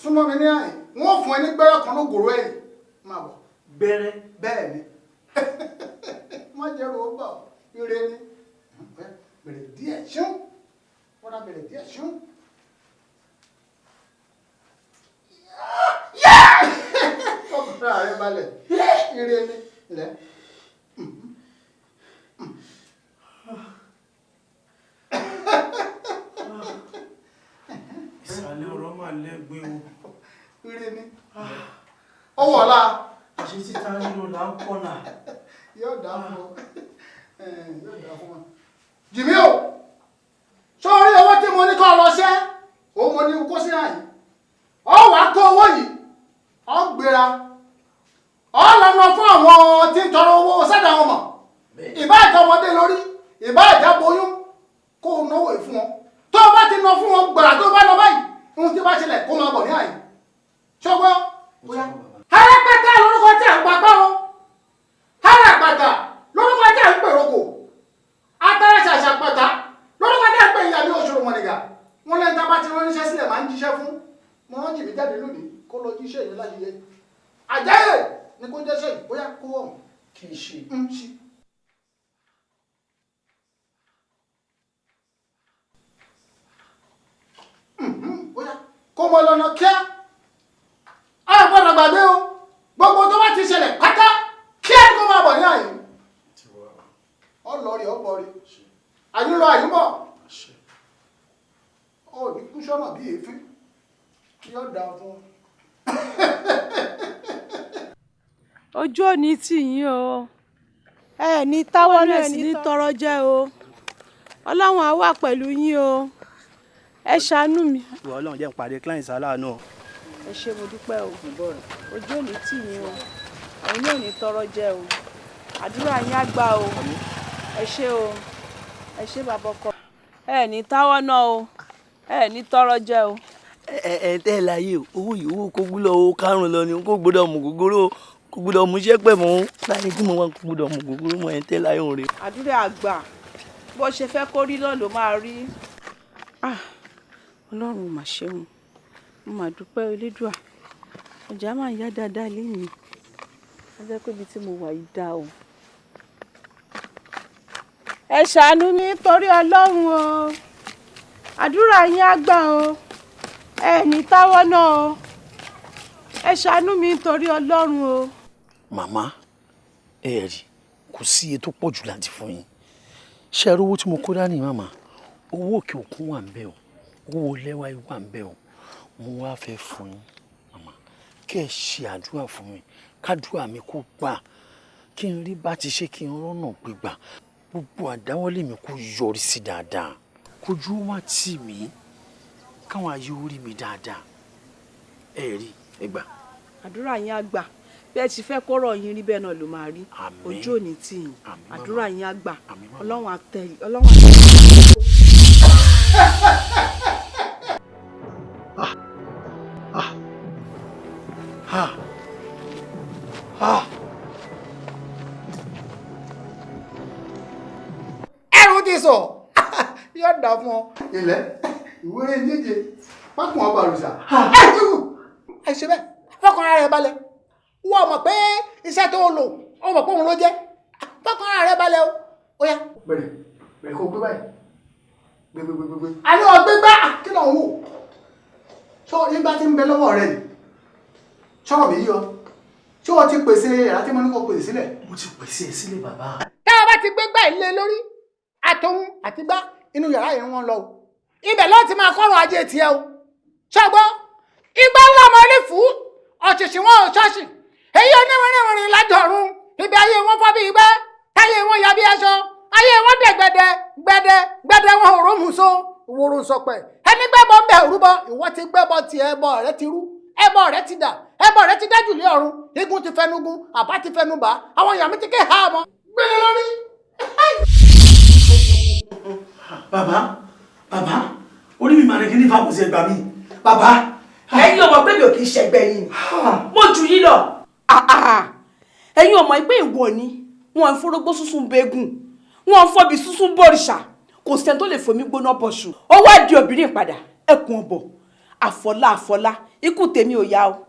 súnmọ́ mi ní àyè wọ́n fún ẹ ní gbẹ́rẹ́ kan ló gòrò ẹ̀yìn máa bọ̀. gbẹ́rẹ́. bẹ́ẹ̀ ni wọ́n jẹ́ ro bọ̀ ire ni bẹ̀rẹ̀ díẹ̀ ṣún wọ́n dá bẹ̀rẹ̀ díẹ̀ ṣún. ọkùnrin ààrẹ balẹ̀ ire ni lẹ́. ìsàlẹ̀ ọ̀rọ̀ máa lẹ́gbẹ́ o. ire ni ó wọ̀ọ́lá. àṣé títa nínú là ń kọ́nà. yóò dá fún ọ yóò dá fún ọ. jìmí o sórí owó tí mo ní kọ́ lọ ṣẹ́ òun mo ní kó sí àyè ọ wàá kó owó yìí ọ gbéra ọ lọ́nà fún àwọn tí ń tọrọ owó sẹ́dá wọn mọ̀ ìbá ìjà ọmọdé lórí ìbá ìjà boyún kó o náwó yìí fún wọn tó o bá ti ná fún wọn gbàrà tó o bá lọ báyìí ohun tí bá ṣẹlẹ̀ kó máa bọ̀ ní àyè ṣọgbọ́n bóyá. arápátá lórúkọ tí à ń papá o arápátá lórúkọ tí à ń pèròkò atara ṣàṣàpàtà lórúkọ tí à ń pè ìyàbí òṣòro mọ̀nìgà wọn lẹ́yìn tá a bá ti ránṣẹ́ sílẹ̀ máa ń jíṣẹ́ fún mo rán jìbí jáde lónìí kó lọ jíṣẹ́ ìwé láti yẹ àjáyè ni kó jẹ́ṣẹ́ yìí bóyá kó wọ̀ kì í ṣe. ń ṣí. bóyá kó mọ lọ́nà kíá a gbọ́dọ̀ gbàgbé o gbogbo tó bá ti ṣẹlẹ̀ pátá kíá kó máa bọ̀ ní àyè ọlọ́ọ̀rì ọ̀bọ̀rì àyúlọ àyúbọ̀ ó ní kú sọ́nà bí èéfín yóò dá fún un. ojú òní tì yín o ẹ ní táwọn náà sì ní tọrọ jẹ o ọlọ́run á wà pẹ̀lú yín o ẹ ṣàánú mi. ìwọ ọlọ́run jẹ́ ń pàdé client sálà náà. ẹ ṣé mo dúpẹ́ o ojú òní tì yín o ẹ̀yin náà ní tọrọ jẹ o àdúrà yín á gbà o ẹ ṣé o ẹ ṣé bàbá ọkọ. ẹ ní táwọn náà o ẹ ní tọrọ jẹ o. ẹ tẹ́ ẹ láyé owó yìí owó kó gbúdọ̀ owó karùn-ún lọ ni kó gbúdọ̀ mú gògóró kó gbúdọ̀ mú iṣẹ́ pẹ̀ mọ́ láyé tí mo wá kó gbúdọ̀ mú gògóró mọ́ ẹ tẹ́ láyé òun rè. àdúrà àgbà bó ṣe fẹ́ kó rí náà ló máa rí. ọlọ́run mà ṣeun mo mà dúpẹ́ elédùà ọjà máa yá dáadáa lẹ́yìn ó jẹ́ pé ibi tí mo wà yìí dáa o. ẹ ṣàánú mi torí ọlọ́run o àdúrà yín á gbà o ẹ ní táwọ́ náà o ẹ ṣàánú mi torí ọlọ́run o. màmá ẹ rí kò sí iye tó pọ̀ jù láti fún yín ṣe rí owó tí mo kó dání màmá owó òkè òkun wà ń bẹ o owó lẹ́wà wà ń bẹ o mo wá fẹ́ fún yín màmá kẹ́ ẹ ṣe àdúrà fún mi kádùúrà mi kó gbà kí n rí bá ti ṣe kí n rọ́nà gbégbà gbogbo àdáwọ́lé mi kó yọrí sí dáadáa kójú wá tì mí káwọn ayé orí mi dáadáa ẹ rí ẹ gbà. àdúrà yín á gbà bí ẹ ti fẹ́ kọ́rọ̀ yín rí bẹ́ẹ̀ náà ló máa rí ojú òní tì yín àdúrà yín á gbà ọlọ́run àtẹ ọlọ́run àtẹ. ẹrù ti sọ yóò dà fún ọ. ilẹ̀ ìwé níje pákùn ọba àrùsà. ẹ ṣe bẹ́ẹ̀ fọkàn ara rẹ balẹ̀ wọ́n mọ̀ pé iṣẹ́ tó lò ó mọ̀ pé òun ló jẹ́ fọkàn ara rẹ balẹ̀ o. ó yá bẹ̀rẹ̀ kó gbé báyìí gbégbégbégbé. àní ọgbẹ́ gbá kí ló ń wò sọ nígbà tí ń bẹ lọ́wọ́ rẹ yìí sọ̀rọ̀ mi yíyọ tí wọ́n ti pèsè ẹ̀rá tí mo ní kó pèsè sílẹ̀. mo ti pèsè ẹ sílẹ̀ bàbá. tá a bá ti gbé gbá ilé lórí àtòun àti gbá inú yàrá yìí wọ́n lọ o ibẹ̀ ló ti máa kọ́rọ̀ ajé tiẹ̀ o ṣọgbọ́n igbá ńlá ọmọ ilé fún ọ̀ṣìṣì wọn ò ṣọ́ọ̀ṣì èyí oníwìrìwìrì lájọ̀run ibi ayé wọn fọ́ bí igbá táyé wọn ya bí aṣọ ayé wọn dẹ̀ gbẹdẹ wọn ò rómù so wòrò sọpẹ ẹni gbẹbọ ń bẹ òrúbọ ìwọ ti gbẹbọ tí ẹbọ rẹ ti rú ẹbọ rẹ ti dà ẹbọ rẹ ti dájú lé ọ̀run igun ti fẹnugun àbá ti fẹnubà àwọn èèyàn mi ti ké ha mọ gbélé lórí. bàbá orí mi màá ní kí ní fàkóso ẹgbàá mi bàbá. ẹ̀yin ọmọ pé mi ò kì í ṣẹgbẹ́ yín mo jù yín lọ. ẹ̀yin ọmọ pé ìwọ ni wọn ń forógbó súnsún bẹ́gùn wọn ń fọbi súnsún bọ̀rìṣà kò sẹ́ni tó lè fomi gbóná bọ̀ṣù ó wá di obìnrin padà ẹkùn ọ̀bọ̀ àfọlá ikú tèmi ò yá o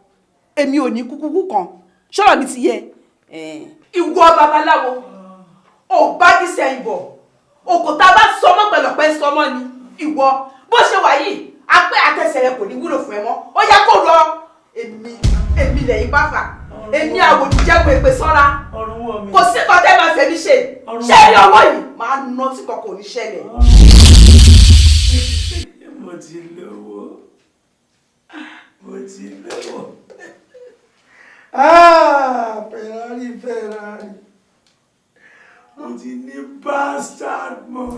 èmi ò ní kúkúkú kan ṣọ́rọ̀ mi ti yẹ. ìwọ babaláwo ò bá ní sẹ́yìn bọ̀ òkúta bá sọmọ pẹ̀lọpẹ̀ sọmọ ni ìwọ bó ṣe wà yìí apẹ́ àtẹsẹ̀ rẹ kò ní wúlò fún ẹ mọ́ ó yá kó lọ èmi lẹ́yìn bá fà èmi àwòdìjẹ́gun èpè sọ́ra kò sí kan tẹ́ máa fẹ́ mi ṣe ṣé ẹ rí ọwọ́ yìí máa ná tí kankan ò ní ṣẹlẹ̀. mo ti lówó Ferrari mo ti ní bastard mọ́.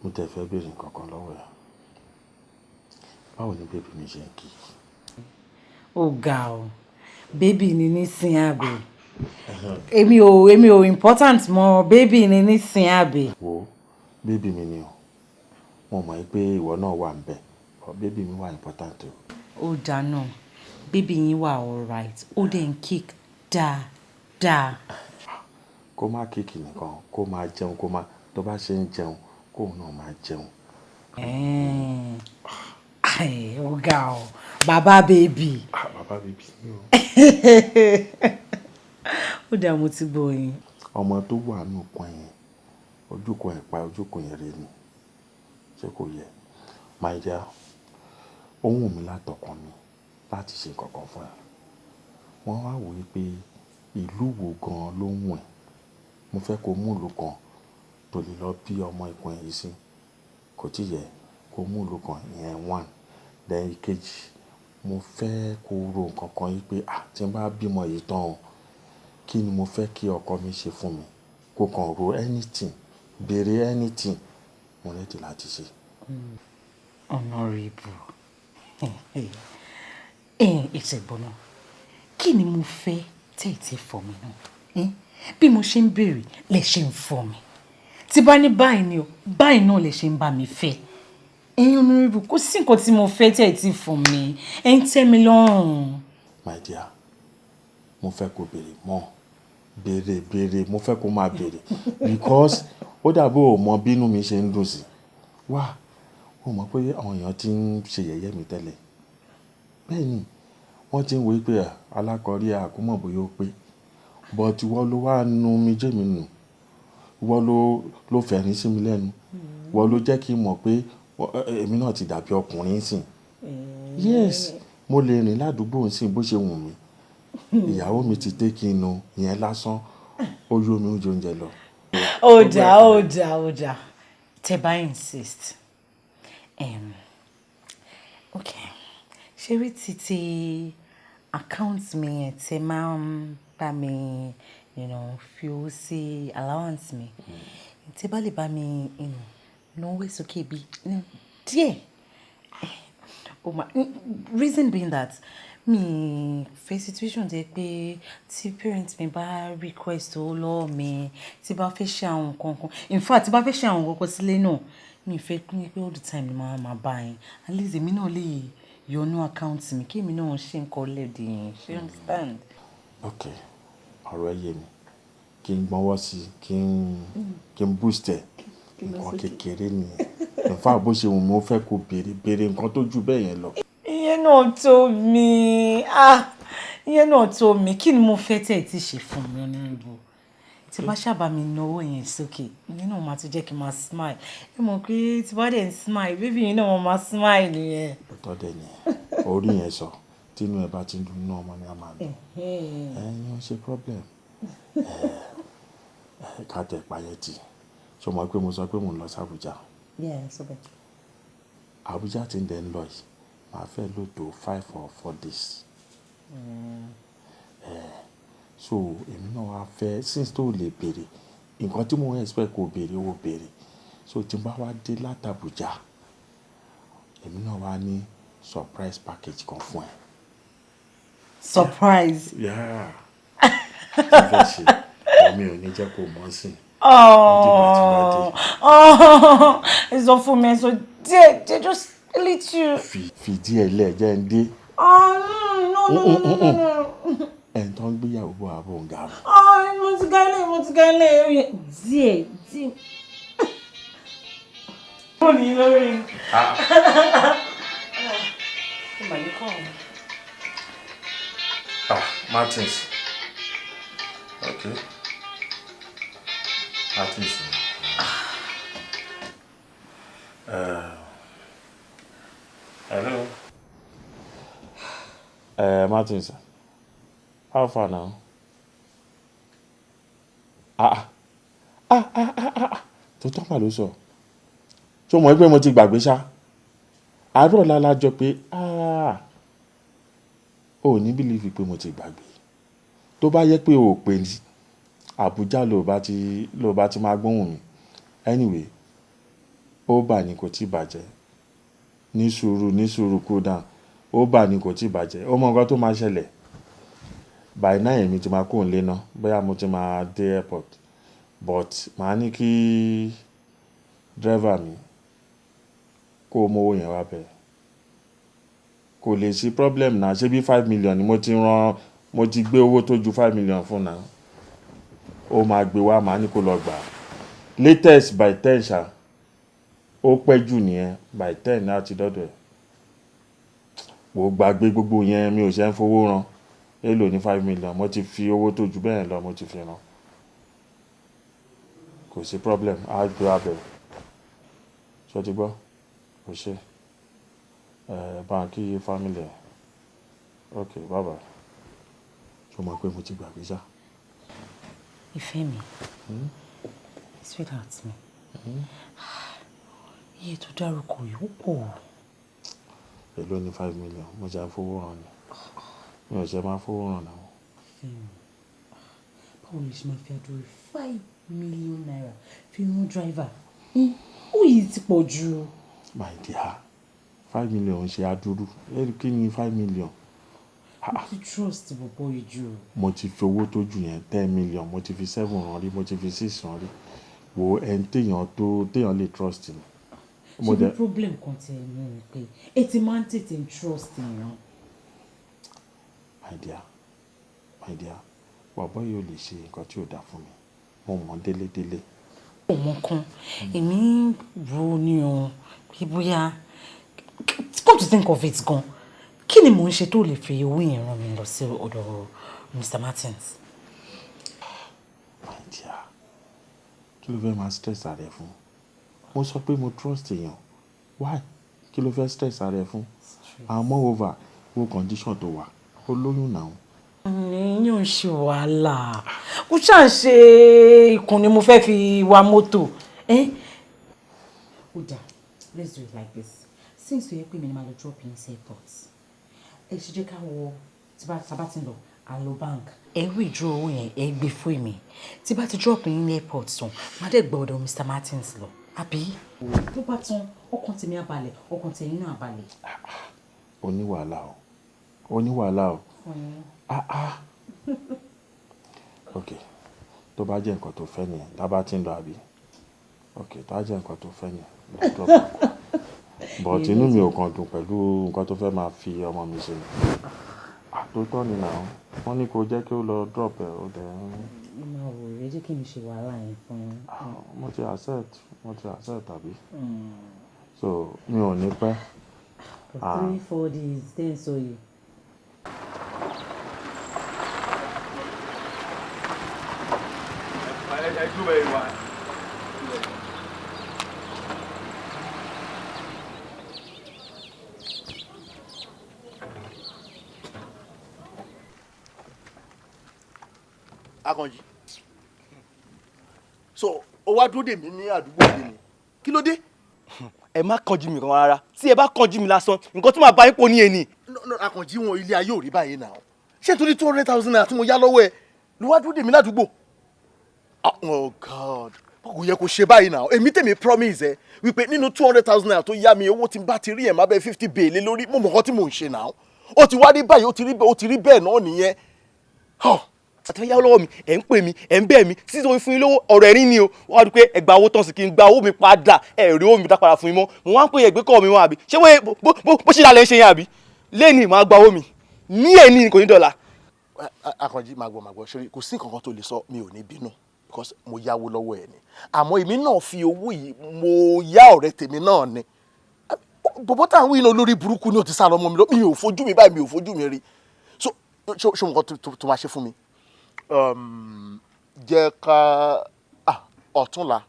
mo tẹ̀ fẹ́ béèrè nǹkan kan lọ́wọ́ ẹ̀ báwo ni bébí mi ṣe ń kí. ó ga ọ bébì ni nísìnyí àbí èmi ò important mọ́ bébì ni nísìnyí àbí. wo bébí mi ni o mo mọ̀ pé ìwọ náà wà ń bẹ̀ bébí mi wà important o. ó dáná bébì yín wà alright ó dẹ̀ ń kick dáadáa. kó má kíkì nìkan kó máa jẹun kó máa tó bá ṣe ń jẹun kóun náà máa jẹun. ó ga ọ bàbá bèbí. bàbá bèbí ni o. ó dà mo ti gbọ́ yín. ọmọ tó wà nù kan yẹn ojúkọ ẹ̀ pa ojúkọ yẹn rẹ ni ṣé kò yẹ máa já ohun mi látọkàn mi láti ṣe kankan fún ẹ wọ́n wá wò ó pé ìlú wo gan-an ló ń wẹ̀ mo fẹ́ kó mú ìlú kan tó lè lọ bí ọmọ ìpín yìí sí kò tí yẹ kó mú ìlú kan ìyẹn one then ìkejì mo fẹ́ kó ro nǹkan kan yìí pé tí n bá bímọ yìí tán o kí ni mo fẹ́ kí ọkọ mi ṣe fún mi kó kàn ro anything béèrè anything mo rẹ́dí láti ṣe. honourable ìṣègbọ́nà kí ni mo fẹ́ tẹ̀tẹ̀ fọ́ mi náà bí mo ṣe ń béèrè lè ṣe ń fọ́ mi tí bá ní báyìí ni o báyìí náà lè ṣe ń bá mi fẹ́ honourable kò sí nǹkan tí mo fẹ́ tẹ̀tẹ̀ fọ́ mi ń tẹ́ mi lọ́rùn. my dear mo fẹ́ kó béèrè mọ́ béèrè mo fẹ́ kó máa béèrè because ó dàbí ò mọ bínú mi ṣe ń dùn sí wá ó mọ̀ pé àwọn èèyàn ti ń ṣe yẹ̀yẹ́ mi tẹ́lẹ̀ bẹ́ẹ̀ ni wọ́n ti ń wo pé alákọ̀ọ́rí àkúmọ̀ bóyá ó pé but ìwọ ló wá nu mi jẹ́ mi nù ìwọ ló fẹ̀rín sí mi lẹ́nu ìwọ ló jẹ́ kí n mọ̀ pé èmi náà ti dàbí ọkùnrin sìn yes mo lè rìn ládùúgbò sìn bó ṣe wù mí ìyàwó mi ti dé kí n nu ìyẹn lásán ó yó mi oúnjẹ oúnjẹ lọ. ó dà tẹ́ bá insist okay ṣé rí títí account mi yẹn tẹ́ máa ń bá mi fi owó sí allowance mi tẹ́ bá lè bá mi náwó sókè bí díẹ̀ reason being that mi fẹ́ situation jẹ́ pé tí parents mi bá request owó lọ́wọ́ mi tí bá fẹ́ ṣe àwọn nǹkan kan in fact tí bá fẹ́ ṣe àwọn nǹkan kan sílé náà mi fẹ́ pé all the time ni màá máa bá yín at least èmi náà lè yọnú account mi kí èmi náà ṣe nǹkan lẹ́ẹ̀dì yẹn ṣe understand. ok ọ̀rọ̀ ẹ yé mi kí n gbọ́nwọ́ sí kí n boost ẹ̀ nǹkan kékeré nìyẹn in fact bó ṣe wù mí ó fẹ́ kó béèrè nǹkan tó ju bẹ́ẹ̀ yẹn lọ. ìyẹn náà tó mi kí ni mo fẹ́ tẹ̀ tí ṣe fún mi níbo tí bá ṣàbà mi náwó yẹn sókè ìyẹn náà máa tún jẹ́ kí n máa smile ẹ mọ̀ pé tí bá dẹ̀ ń smile bébí yẹn náà máa smile yẹn. ọ̀tọ̀ dẹ̀ ni orí yẹn sọ tínú ẹ bá ti ń dùn náà ọmọ ni a máa dùn ẹ̀yin ó ṣe problem ká tẹ̀ payẹ́ tì ṣé o mọ̀ pé mo sọ pé mo ń lọ sí Àbújá. Àbújá ti ń dẹ̀ ń lọ yìí màá fẹ́ lò tó 5 or 4 days. So èmi náà wá fẹ́ since tó lè béèrè nǹkan tí mo expect kó béèrè ó béèrè so tí n bá wá dé láti Abuja èmi náà wá ní surprise package kan fún ẹ. Surprise. Yeah. Fẹ́ ṣe èmi ò ní jẹ́ kó mọ̀ sí i. It's not for me. So they just little. Fi díẹ̀ lẹ̀ jẹ́ ń dé. No. Ẹ̀ ń tán gbéyàwó bọ̀ àbọ̀ ń ga. Mo ti gálẹ̀. Díẹ̀. Ó ní lórí. Martins. Okay. Martins. Hello. Martins. How far now? Tó tọ́ mà ló sọ. Ṣé o mọ̀ pé mo ti gbàgbé ṣá? Àárọ̀ lálájọ pé o ní bílíìfì pé mo ti gbàgbé. Tó bá yẹ pé o pè ní Àbújá ló bá ti máa gbóhùn mi. Anyway, ó bà ní kò tí bàjẹ́. Ní sùúrù cool down. Ó bà ní kò tí bàjẹ́. Ó mọ nǹkan tó máa ṣẹlẹ̀. By 9 èmi ti máa kúrò nílé náà. Bóyá mo ti máa dé airport. But màá ní kí driver mi kó mú owó yẹn wá bẹ̀. Kò lè sí problem náà. Ṣé bí 5 million ni mo ti gbé owó tó ju 5 million fún náà. Ó máa gbé wá màá ní kó lọ gbà. Latest by 10 ṣá. Ó pẹ́ jù nìyẹn by 10 láti dọ́dọ̀ ẹ̀. Mo gbàgbé gbogbo yẹn mi ò ṣe ń fowó rán. Èló ní 5 million mo ti fi owó tó ju bẹ́ẹ̀ lọ mo ti fi rán. Kò sí problem á gbé wá bẹ̀. Ṣé o ti gbọ́? Kò ṣe. Báńkì family ẹ̀. Okay, bye bye. Ṣé o mọ̀ pé mo ti gbàgbé ṣá? Ìfẹ́ mi. Sweetheart mi. Iye tó dárúkọ yìí ó pọ̀. Èló ní 5 million mo ṣe ń fowó rán ni. Mi ò ṣe máa fowó rán náà. Báwo ni ṣe máa fi àdúrà 5 million naira fi rán driver? Ó yìí ti pọ̀ jù. My dear, 5 million ṣe àdúrú. Kí ni 5 million? Mo ti trust bọ̀bọ̀ yìí jù. Mo ti fi owó tó jù yẹn 10 million mo ti fi 7 rán rí mo ti fi 6 rán rí. Wo ẹni téèyàn lè trust ni. Ṣé bí problem kan ti ẹ̀ ní ni pé ẹ ti máa ń tètè trust èèyàn. My dear, bàbá yìí ò lè ṣe nǹkan tí ò dáa fún mi. Mo mọ̀ délédélé. Ọmọ kan, èmi ro ni o, bí bóyá, come to think of it gan, kí ni mò ń ṣe tó lè fi owó yẹn rán mi lọ sí ọ̀dọ̀ Mr. Martins? My dear, kí ló fẹ́ máa stress ààrẹ fún? Mo sọ pé mo trust èèyàn. Why? Kí ló fẹ́ stress ààrẹ fún? And moreover, wo condition tó wà, ó lóyún náà. Yín ò ń ṣe wàhálà. Ó ṣáà ń ṣe ikùn ni mo fẹ́ fi wa mọ́tò. Ó dà, let's do it like this. Since tó yẹ pé mi ni màá lọ drop in airport. Ẹ ṣe jẹ́ ká wọ tí bá ti ń lọ àlọ́ bank. Ẹ withdraw owó yẹn ẹ gbé fún mi. Tí bá ti drop in airport tán, má dẹ̀ gbọ́ ọ̀dọ̀ Mr. Martins lọ. Àbí? Tó bá tán, ọkàn tèmi á balẹ̀, ọkàn tèmi náà á balẹ̀. Ó ní wàhálà o. Okay, tó bá jẹ́ nǹkan tó fẹ́ nìyẹn, tá bá ti ń lọ àbí? Okay, tó bá jẹ́ nǹkan tó fẹ́ nìyẹn, but inú mi ò kàn dùn pẹ̀lú nǹkan tó fẹ́ máa fi ọmọ mi ṣe. Àtótọ́ ni náà, wọ́n ní kó jẹ́ kí ó lọ drop ẹ̀ ó dẹ̀ ń. Máa wò rẹ jẹ́ kí mi ṣe wàhálà yẹn fún un. Mo ti accept tàbí. So mi ò ní pẹ́. For 3-4 days, then so you. Akànjí, so ó wá dúró dè mí ní àdúgbò yìí ni kí ló dé? Ẹ má kánjú mi kan rárá tí ẹ bá kànjí mi lásán nǹkan tí màá bá yín pò ní ẹni. Àkànjí wọn ilé ayé ò rí báyìí náà ṣé nítorí 200,000 naira tí mo yá lọ́wọ́ ẹ ló wá dúró dè mí ládùúgbò. Oh God kò yẹ kó ṣe báyìí náà èmi tèmi promise ẹ wípé nínú 200,000 naira tó yá mi owó tí n bá ti rí ẹ̀ má bẹ́ẹ̀ 50 bèèlè lórí mo mọ̀ nǹkan tí mò ń ṣe náà ó ti wá rí báyìí ó ti rí bẹ́ẹ̀ náà nìyẹn. àtẹ̀wé yá lọ́wọ́ mi ẹ̀ ń pè mí ẹ̀ ń bẹ̀ mí títí tó fi fún yín lówó ọ̀rọ̀ ẹ̀rín ni o wọ́n á rí pé ẹ gba owó tán sí kí n gba owó mi padà ẹ̀ rí owó mi dá padà fún yín mọ́ mo wá ń pè é ẹgbẹ́ kọ́ mi wọn àbí ṣé bó ṣe lálẹ́ ń ṣe yẹn àbí lẹ́ẹ̀ni màá gba owó mi ní èní kò ní dọ̀la. Akànjí màá gbọ́ ṣe kò sí nǹkan kan tó lè sọ mi ò ní bínú because mo yáwó lọ́wọ́ ẹ̀ ni àmọ́ èmi náà fi owó yìí mo yá ọ̀rẹ́ tèmi náà ni bọ̀bọ̀ táwọn wí iná olórí burúkú ni ò ti sá lọ́mọ mi lọ mi ò fojú mi báyìí mi ò fojú mi rí so ṣé nǹkan tó máa ṣe fún mi jẹ́ ká ọ̀túnla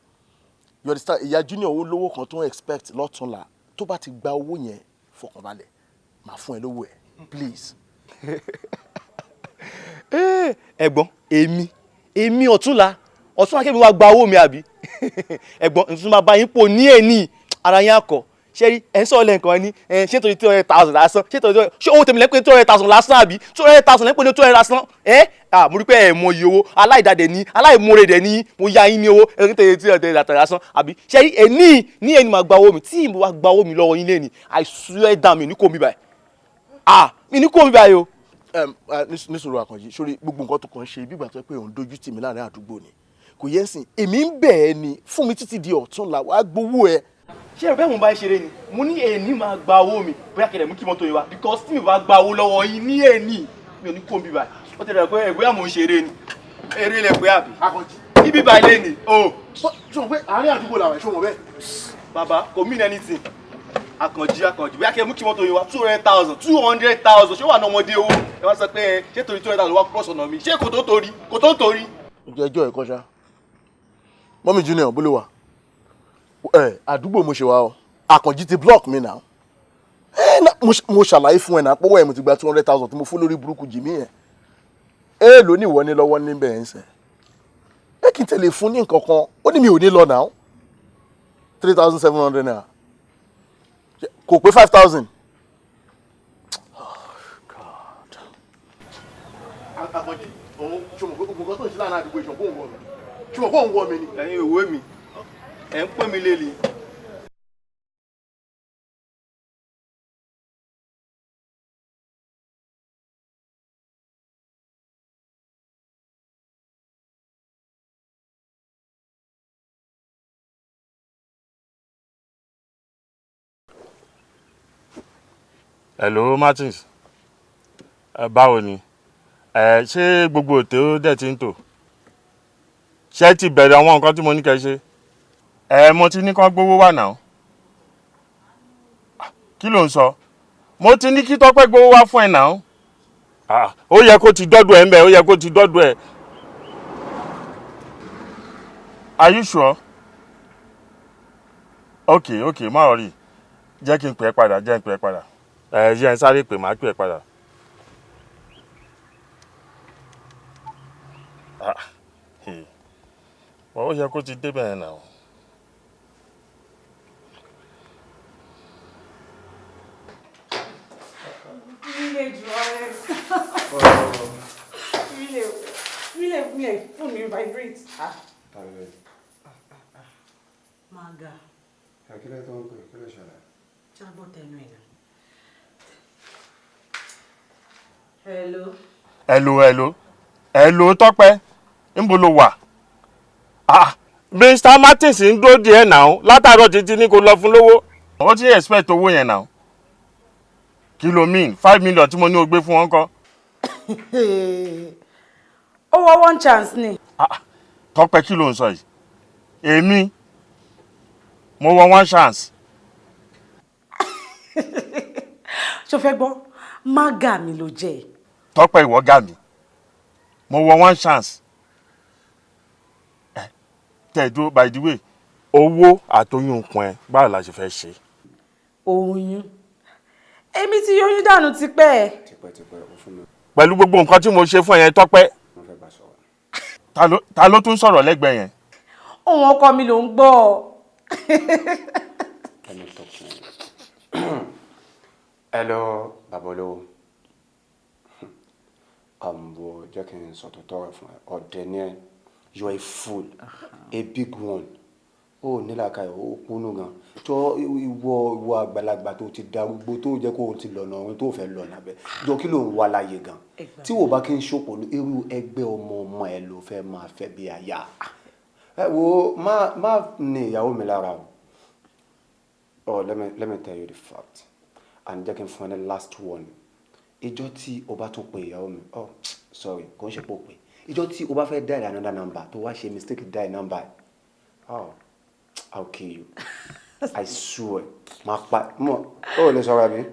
you understand ìyá junior owó lówó kan tó ń expect lọ́túnla tó bá ti gba owó yẹn fọkànbalẹ̀ máa fún ẹ lówó ẹ please. ẹ̀gbọ́n èmi ọ̀túnla kébí wàá gba owó mi àbí ẹ̀gbọ́n nítorí máa bá yín pò ní èní ara yín àkọ́ ṣé rí ẹ̀ ń sọ̀rọ̀ lẹ́ǹkan ní ṣé torí 200,000 lásán ṣé owó tèmi lẹ́pẹ́ 200,000 lásán àbí 200,000 lẹ́pẹ́ ní 200 lásán mo rí pé ẹ̀ mọ iye owó aláìdàdẹ̀ ní aláìmoore dẹ̀ ní mo yá yín ní owó ẹ̀rí tẹ̀lé 200 lásán àbí ṣé rí èní ní èní máa gba owó mi tí mo bá gba owó mi lọ́wọ́ yín lẹ́ni I swear down mi ní kò mi báyìí mi ní kò mi báyìí o. nísòro Àkànjí sórí gbogbo nǹkan tó kàn ń ṣe bí ìgbà tó pé òun dojú tì mí láàrin àdúgbò ni kò yẹ sìn èmi ń bẹ̀ ẹ́ ni fún mi títí di ọ̀túnla wàá gbowó ẹ. ṣé ẹ bẹ́ẹ̀ mo bá ń ṣeré ni mo ní èní máa gba owó mi bóyá kẹ̀lẹ́ mú kí mọ́tò yìí wá because tí mi bá gba owó lọ́wọ́ yín ní èní mi ò ní kó mi báyìí ó tẹ̀lé pé ẹ̀gbẹ́ àmọ́ ń ṣeré ni eré lẹ̀ pé àbí. Àkànjí ibi báyìí lé ní o. ṣé o pé àárín àdúgbò làwọn ẹ̀ṣọ́ wọn bẹ́ẹ̀. bàbá kò mean anything Àkànjí bóyá kẹ́ mú kí mọ́tò yìí wá 200,000 ṣé wà ní ọmọdé owó ẹ wá sọ pé ṣé torí 200,000 wá cross ọ̀nà mi ṣé kò tó torí. ìjẹ́jọ́ ẹ̀kọ́ ṣá mọ́mí junior bó ló wà àdúgbò mo ṣe wá ọ Àkànjí ti block mi náà mo ṣàlàyé fún ẹ náà pọ́wọ́ ẹ̀ mo ti gba 200,000 tí mo fún lórí burúkú jì mí yẹn ló ní ìwọ ní lọ́wọ́ níbẹ̀ ẹ̀ ń sẹ́ kí n tẹ̀lé fún ní nǹkan kan ó ní mi ò ní lọ náà 3,700 naira kò pé 5,000. Àkànjí òun ṣùgbọ́n gbogbo nǹkan tó ń ṣe láàrin àdúgbò ìṣọ̀kó òun wọ̀ mí ṣùgbọ́n kó òun wọ̀ mí ni. ẹ̀yin òwe mi ẹ̀ ń pè mí lélẹ̀. Hello Martins báwo ni ṣé gbogbo òtẹ́ ó dẹ̀ ti ń tò ṣé ti bẹ̀rẹ̀ àwọn nǹkan tí mo ní kẹ́ ṣe mo ti ní kán gbówó wà náà kí ló ń sọ mo ti ní kí Tọ́pẹ́ gbówó wá fún ẹ náà ó yẹ kó ti dọ́dọ̀ ẹ ń bẹ̀ ó yẹ kó ti dọ́dọ̀ ẹ are you sure okay má rí jẹ́ kí n pè é padà yẹ ń sáré pè máa pè é padà. ó yẹ kó ti débẹ̀ yẹn náà. Really, phone me vibrate. Maga. Kí ló tó ń pè kí ló ṣẹlẹ̀? Jábọ̀ tẹnu ẹ̀ náà. Hello Tọ́pẹ́ níbo lo wà Mr. Martins ń dúró díẹ̀ náà látàárọ̀ títí ní kó lọ fún lówó ó ti expect owó yẹn náà kí ló mean 5 million tí mo ní o gbé fún wọn kọ́. ó wọ one chance ni. Tọ́pẹ́ kí ló ń sọ yìí èmi mo wọ one chance. ṣó fẹ́ gbọ́ mága mi ló jẹ́. Tọ́pẹ́ ìwọ gà mí mo wọ one chance. Tẹ̀dó by the way owó àtoyún kun ẹ báwo la ṣe fẹ́ ṣe. oyún èmi ti yọyún dànù tipẹ́. pẹ̀lú gbogbo nǹkan tí mo ṣe fún yẹn Tọ́pẹ́ ta ló tún sọ̀rọ̀ lẹ́gbẹ̀ẹ́ yẹn. ohun ọkọ mi ló ń gbọ́. Hello, Babolo. Bo, jẹ́ kí n sọ tọ̀tọ̀ rẹ̀ fún ẹ. Ọ̀dẹ̀ ni ẹ́. You are a fool. A big one. Ó nílà ká ó kúnnú gan. Tó ìwọ àgbàlagbà tó ti darúgbó tó jẹ́ kó ti lọ́nà ọ̀run tó fẹ́ lọ́nà bẹ́ẹ̀. Jọ kí ló ń wá láyé gan. Tí wò bá kí n ṣòpò irú ẹgbẹ́ ọmọ ẹ ló fẹ́ máa fẹ́ bí aya. Ẹ wo má ní ìyàwó mi lára o. Oh, let me tell you the fact. And jẹ́ kí n fún ẹ ní last one. Ìjọ́ tí o bá tún pe ìyàwó mi. Oh, sorry, kò ń ṣe pò pé. Ìjọ́ tí o bá fẹ́ dial another number tó wá ṣe mistake dial number. Oh, I'll kill you. I swear. Máa pa mọ́ ó lè sọ̀rọ̀ mi.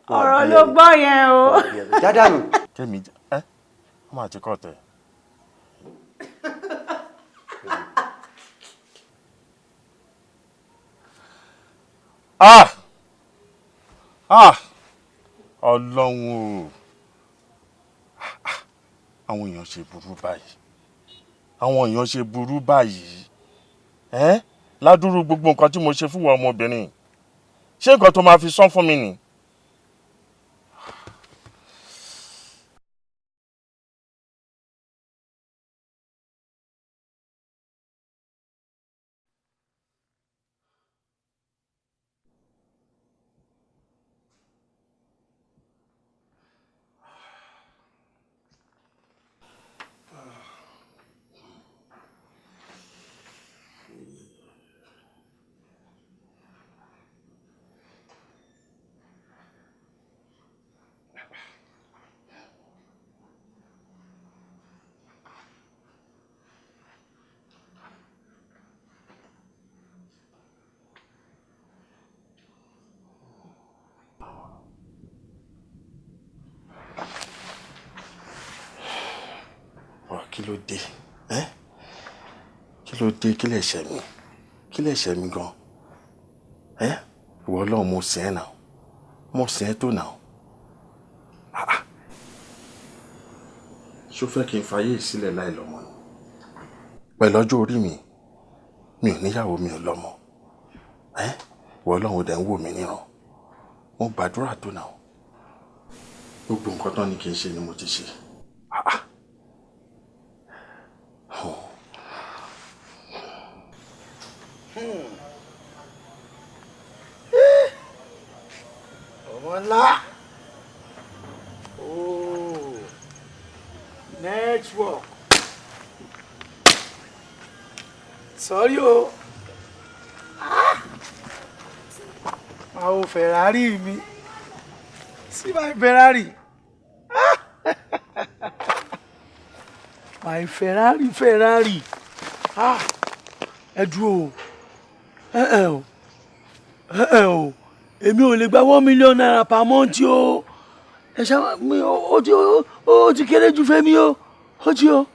Ọ̀rọ̀ ló gbọ́ yẹn o. Jádànù. Kémi ẹ́ ó máa ti kọ́ tẹ̀. Ọlọ́run o. Àwọn èèyàn ṣe burú báyìí. Àwọn èèyàn ṣe burú báyìí. Ládùúrú gbogbo nǹkan tí mo ṣe fún wa ọmọbìnrin. Ṣé nǹkan tó máa fi san fún mi ni? Kí ló dé? Kí ló dé? Kí lè ṣe mí? Kí lè ṣe mí gan? Ìwọ Ọlọ́run mo sìn ẹ́ náà. Mo sìn ẹ́ tó náà. Ṣó fẹ́ kí n fayé sílẹ̀ láì lọ́mọ ni? Pẹ̀lú ọjọ́ orí mi ò níyàwó mi ò lọ́mọ. Ìwọ Ọlọ́run dẹ̀ ń wò mí níran. Mo gbàdúrà tó náà. Gbogbo nǹkan tán ni kì í ṣe ni mo ti ṣe. Ọmọlá. Oh. Network. Sorry o. Àwọn Ferrari mi. See my Ferrari. My Ferrari. Ẹ dúró o. Èmi ò lè gba 1 million naira per month o. Ẹ ṣá mi ó ti kéré jù fẹ́ mi o. Ó ti o.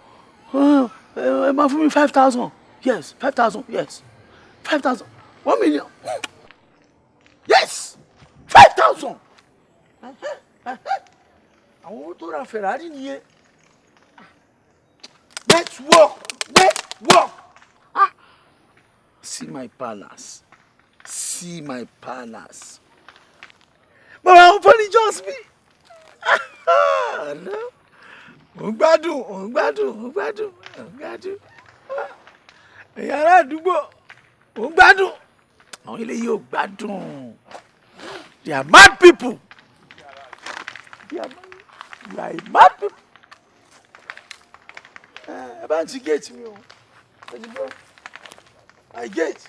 Ẹ máa fún mi 5,000. Yes, 5,000. Yes. 5,000. 1 million. Yes. 5,000. Àwọn owó tó ra Ferrari nìyẹn. Network. See my palace. Bàbá àwọn furnitures mi. Ò ń gbádùn. Ẹ̀yin ará àdúgbò, ò ń gbádùn. Àwọn ilé yìí ò gbádùn. They are mad people. You are a mad people. Ẹ bá ń ti gate mi o. My gate.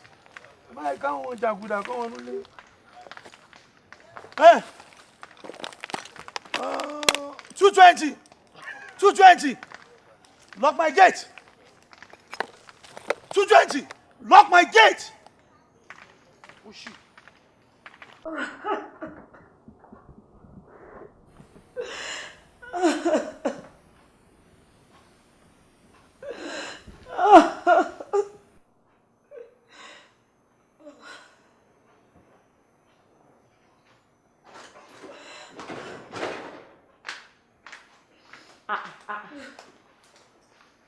Máa káwọn jàgùdà kọ́ wọn nílé. 220. Lock my gate. 220. Lock my gate. Oh shit.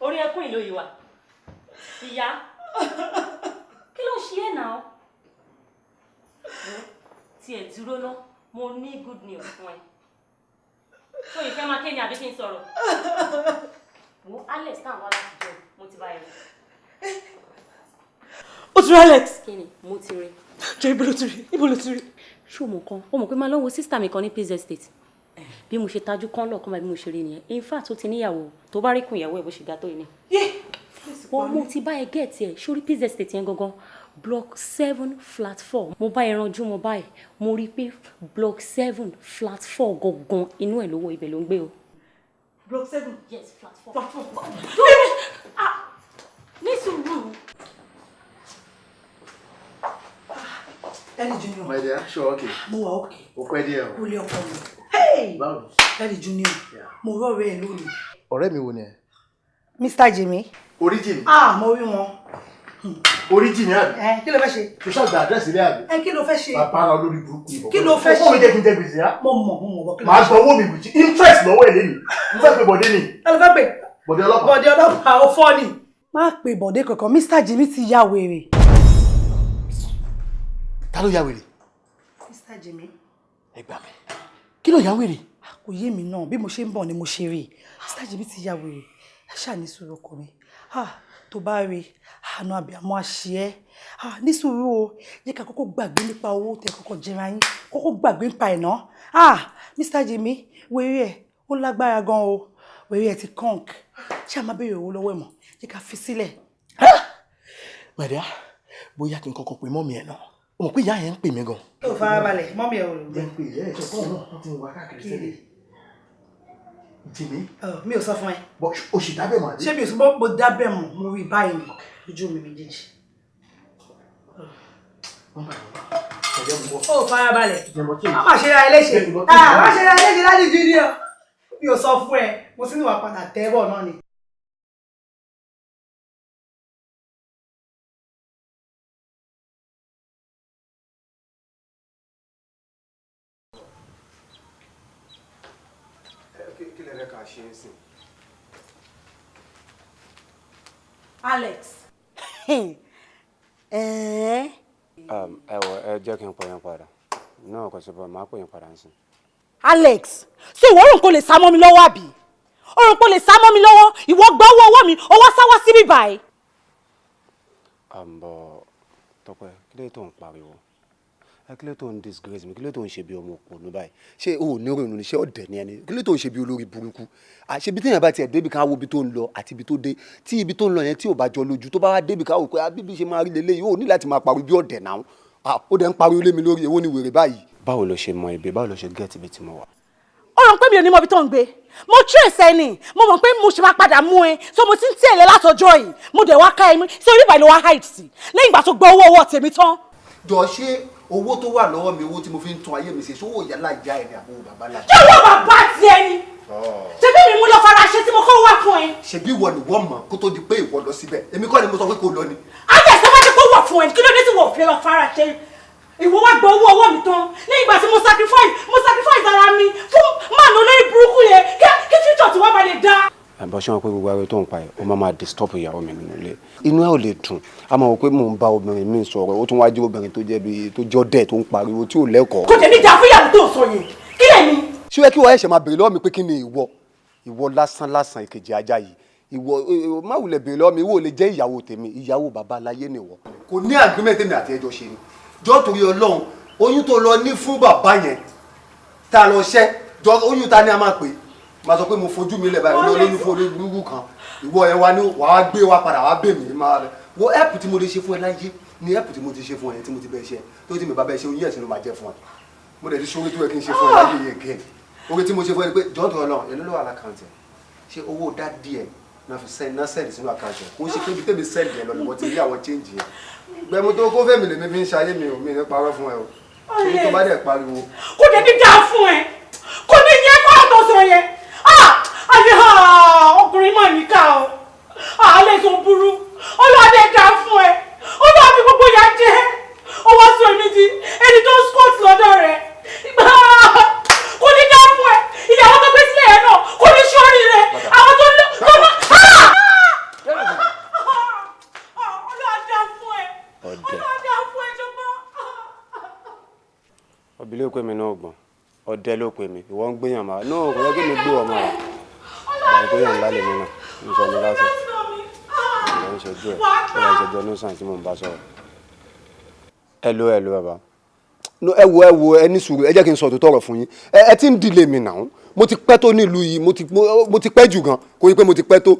Orí ẹkún ìlú yìí wà. Ìyá, kí ló ṣe é náà? Tí ẹ̀ dúró ná, mo ní good news fún ẹ. So ìfẹ́ máa kéde àbí kí n sọ̀rọ̀? Wo Alex táwọn wá láti jẹun, mo ti bá ẹ rí. Ó ti rí Alex. Kí ni? Mo ti rí. Jọ ibo ló ti rí? Ibo ló ti rí? Ṣé o mọ̀ kan? O mọ̀ pé máa lọ wo sísítà mi kan ní Peace Estate. Bí mo ṣe tajú kán lọ́ọ̀kan bí mo ṣe rí nìyẹn. In fact, ó ti níyàwó. Tó bá rí kun ìyàwó ẹ̀ bó ṣe ga tó yìí ni. Wọ́n mo ti bá ẹ gẹ̀ẹ́tì ẹ̀ sórí Peace Estate yẹn gangan. Block 7 flat 4. Mo bá ẹ ranjú mo bá ẹ. Mo rí pé block 7 flat 4 gangan inú ẹ̀ lówó ibẹ̀ ló ń gbé o. Block 7? Yes, flat 4. Flat 4. Ní sùúrù. Daddy Junior. My dear, sure, okay. Mo wà okay. O pẹ́ díẹ̀ o. Kò lè ọkọ mi. Hey! Báwo? Daddy Junior. Mo rọrẹ ẹ lónìí. Ọ̀rẹ́ mi wo ni ẹ? Mr. Jimmy. Origin. Mo rí wọn. Origin ni àbí? Kí ló fẹ́ ṣe? Kò ṣàgbà àdírẹ́sì ilé àbí? Kí ló fẹ́ ṣe? Bàbá ara olórí burúkú ìbọn. Kí ló fẹ́ ṣe? Ọkọ mi jẹ́ kí n jẹ gbèsè á. Mo mọ̀. Màá gbọ́ owó mi bùjí. Interest lọ́wọ́ èlé ni. Mo fẹ́ pe Bọ̀dé ni. Ẹ lọ fẹ́ pè. Bọ̀dé ọlọ́pàá. Bọ̀dé ọlọ́pàá ó fọ́ ni. Má pe Bọ̀dé kankan, Mr. Jimmy ti ya wèrè. Ta ló ya wèrè? Mr. Jimmy. Ẹ gbà mí. Kí ló ya wèrè? Kò yé mi náà, bí mo ṣe ń bọ̀ ni mo ṣe rí. Mr. Jimmy ti ya wèrè. Ẹ ṣáà ní sùúrù ọkọ mi. Tó bá rí àánú àbíàmọ́ àṣẹ ẹ́. Ní sùúrù o, jẹ́ ká kọ́kọ́ gbàgbé nípa owó tẹ kọ́kọ́ jẹra yín. Kọ́kọ́ gbàgbé nípa ẹ̀ náà. Mr. Jimmy, wèrè ẹ̀ ó lágbára gan o. Wèrè ẹ̀ ti kọ́ǹk. Ṣé a máa béèrè owó lọ́wọ́ ẹ̀ mọ̀? Jẹ́ ká fi sílẹ̀. Mẹ̀díà, bóyá kí n kọ́kọ́ pe mọ́mì ẹ̀ náà. O mọ̀ pé ìyá yẹn ń pè mí gan. Ó farabalẹ̀, mọ́mì ẹ̀ ò lò. Jẹ́ pé ìyá ẹ̀ sọ fún ọ̀nà wọ́n ti wà káàkiri sẹ́lẹ̀. Jimmy. Mi ò sọ fún ẹ. O sì dábẹ̀ mọ́ àdé. Ṣé mi ò sọ pé mo dábẹ̀ mọ̀ mo rí báyìí ni ojú mi méjèèjì. Ó farabalẹ̀. Má má ṣe ra ẹlẹ́ṣẹ̀. Má ṣe ra ẹlẹ́ṣẹ̀ láti Junior. Mi ò sọ fún ẹ, mo sì ní wà padà tẹ́bọ̀ náà ni. Alex. Ẹ jẹ́ kí n pè yín padà. Náà kò sí bọ́, màá pè yín padà sí. Alex, ṣé ìwọ rò kó lè sá mọ́ mi lọ́wọ́ àbí? Ó rò kó lè sá mọ́ mi lọ́wọ́, ìwọ gbọ́ owó mi, ó wá sáwá síbí báyìí. Bọ̀ Tọ́pẹ́, kí ló tó ń pariwo? Kí ló tó ń disgrace mi? Kí ló tó ń ṣe bí ọmọ òpònú báyìí? Ṣé o ò ní ìrònú ni? Ṣé ọ̀dẹ̀ ni ẹni? Kí ló tó ń ṣe bí olórí burúkú? Àṣebí téèyàn bá tiẹ̀ débi ká wo ibi tó ń lọ àti ibi tó dé. Tí ibi tó ń lọ yẹn tí ò bá jọ lójú tó bá wá débi ká wò pé bíbí ṣe máa rí lélẹ́yìí, ó ní láti máa pariwo bí ọ̀dẹ̀ náà. Ó dẹ̀ ń pariwo lé mi lórí, èwo ni wèrè báyìí? Báwo lo ṣe mọ ibi? Báwo lo ṣe gẹ́ẹ̀tì ibi tí mo wà? Ó rò pé mi ò ní mọ ibi tó ń gbé. Mo trace ẹ ni, mo mọ̀ pé mo ṣe máa padà mú ẹ, so mo ti ń tẹ̀lé látọjọ́ yìí. Mo dẹ̀ wá ká ẹ mú, ṣé orí ìbàlẹ̀ wá hide sí? Lẹ́yìn ìgbà tó gbọ́ owó tèmi tán. Jọ ṣé owó tó wà lọ́wọ́ mi, owó tí mo fi ń tún ayé mi ṣe, ṣé owó ìyá lájà ẹ̀ ní àbò bàbá lájà? Ṣé owó bàbá tiẹ̀ ni? Ṣebí mi mú lọ fara ṣe tí mo kọ́ wá fún ẹ. Ṣebí ìwọ ni wọ́n mọ̀ kó tó di pé ìwọ lọ síbẹ̀. Èmi kọ́ ni mo sọ pé kó lọ ni. Ajẹ́ ìṣẹ́ máa ti kó wà fún ẹ, kí ló dé tí wọ́n fi lọ fara ṣe? Ìwọ wá gba owó mi tán lẹ́yìn ìgbà tí mo sacrifice ara mi fún máàlú olórí burúkú yẹn kí future tí wọ́n bá lè dá. Bọ́ ṣé wọn pé gbogbo ara tó ń pa ẹ̀ ó máa disturb ìyàwó mi nínú ilé. Inú ẹ̀ ò lè dùn. A máa wò pé mò ń bá obìnrin mi sọ̀rọ̀, ó tún wá jẹ́ obìnrin tó jẹ́ bí tó jọ́ dẹ̀ tó ń pariwo tí ò lẹ́kọ̀ọ́. Kò tẹ̀mí jà fún ìyàwó tó sọ yẹn. Kí lè ní? Ṣé ó yẹ kí wọ́n ẹ̀ṣẹ̀ máa béèrè lọ́wọ́ mi pé kí ni ìwọ lásán ìkejì ajá yìí? Ìwọ má wulẹ̀ béèrè lọ́wọ́ mi, ìwọ ò lè jẹ́ ìyàwó tèmi, ìyàwó bàbá aláyé nìwọ. Kò ní agreement tèmi àti ẹjọ́ ṣe ni. Jọ́ torí Ọlọ́run, oyún tó lọ ní fún bàbá yẹn tá lọ ṣẹ́, oyún ta ni a máa pè é? Màá sọ pé mo fojú mi lẹ̀ báyìí lóyún fún olórí burúkú kan. Ìwọ ẹ wá ní wàá gbé wa padà wàá bẹ̀ mí máa rẹ̀. Wo ẹ̀pù tí mo lè ṣe fún ẹ láyé ni ẹ̀pù tí mo ti ṣe fún ẹ tí mo ti bẹ̀ ṣe tó ti mi bá bẹ̀ ṣe oyún ẹ̀sìn ló máa jẹ́ fún ẹ. Mo dẹ̀ ti ṣe orí tó yẹ kí n ṣe fún ẹ láyé yẹn gẹ̀. Orí tí mo ṣe fún ẹ ni pé jọ́ǹtò Ọlọ́run èló ló wà lákàntì ẹ̀. Ṣé owó dá díẹ̀ náà fi sẹ́ẹ̀dì sínú àkáǹtì ẹ̀? Kò ń ṣe pé ibi tẹ́mi sẹ́ẹ̀dì ẹ̀ lọ ni mo ti rí àwọn change yẹn. Gbẹ̀mú tó kó fẹ́mi lèmi fi ń ṣayé mi ò mí ní parọ́ fún ẹ o. Ṣé tó bá dẹ̀ pariwo. Kò dé ní dáa fún ẹ, kò ní yẹ kó àtọ̀ sọ yẹn. Ayé ọkùnrin mà níkà o, àlẹ́ tó burú, Ọlọ́dẹ dá fún ẹ, Ọlọ́dẹ fi gbogbo ya jẹ́, ó wá sọ èmi di ẹni tó ń squat lọ́dọ̀ rẹ̀. Kò ní dá fún ẹ, ìyàwó tó gbé sílẹ̀ yẹn náà kò ní sọ́ọ́rì rẹ̀, àwọn tó ná. Ọlọ́dẹ fún ẹ, Ọlọ́dẹ fún ẹ jọba. Ọbílẹ̀ pé mi náà gbọ̀n. ọdẹ ló pè mí ìwọ ń gbéyàn máa náà kò yẹ kí mi gbé ọmọ rà báyìí gbéyàn ńlá lèmi náà ń sọ mi lásán ìwọ ń ṣojú ẹ ó yà ń ṣojú ọdún sàn tí mò ń bá sọ̀rọ̀. ẹ lo bàbá ẹ wo ẹ ní sùúrù ẹ jẹ́ kí n sọ òtítọ́ ọ̀rọ̀ fún yín ẹ ti ń dilé mi náà mo ti pẹ́ tó nílùú yìí mo ti pẹ́ jù gan kò yí pé mo ti pẹ́ tó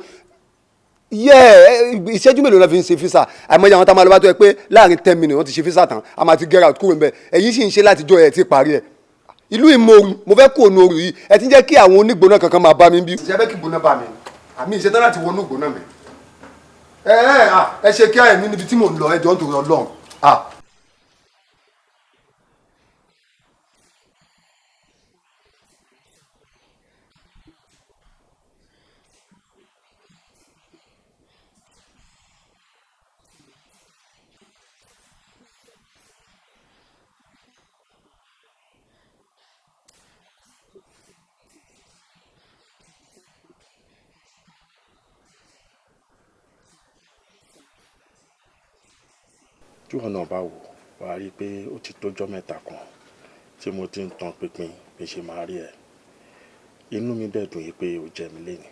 ìṣẹ́jú mélòó la fi ń ṣe físà àìmọye àwọn tá a máa lọ bá tó ẹ pé láàrin 10 minutes wọ́n ti ṣe físà tán a máa ti get out kúrò níbẹ̀ ẹ̀yin sì ń ṣe láti jọ ẹ̀ ti parí ẹ̀ ìlú ìmòoru mo fẹ́ kó ònú oru yìí ẹ ti ń jẹ́ kí àwọn onígbóná kankan máa bá mi bí. ìṣẹ́ fẹ́ kí gbóná bá mi àmì ìṣetán láti wọnú gbóná mi ẹ ṣe kí àyẹ̀mí níbi tí mò ń lọ ẹ jọ ń torí Ọlọ́run. tí wọn náà bá wò wàá rí i pé ó ti tójọ́ mẹ́ta kan tí mo ti ń tan pinpin bí ṣe máa rí ẹ inú mi dẹ̀ dùn yìí pé ó jẹ mí lénìí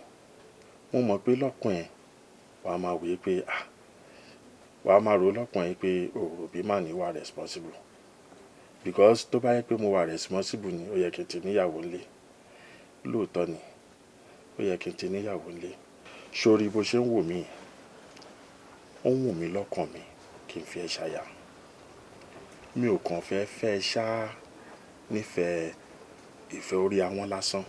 mo mọ̀ pé lọ́kàn ẹ̀ wàá máa wòye pé wàá máa rò lọ́kàn ẹ̀ pé òbí mà ní wà responsible because tó bá yẹ pé mo wà responsible ni ó yẹ kí n ti níyàwó ńlé lóòótọ́ ni ó yẹ kí n ti níyàwó ńlé sórí bó ṣe ń wò mí ó ń wò mí lọ́kàn mi kí n fi ẹ ṣàyà mi ò kàn fẹ́ fẹ́ ṣá nífẹ̀ẹ́ ìfẹ́ orí àwọn lásán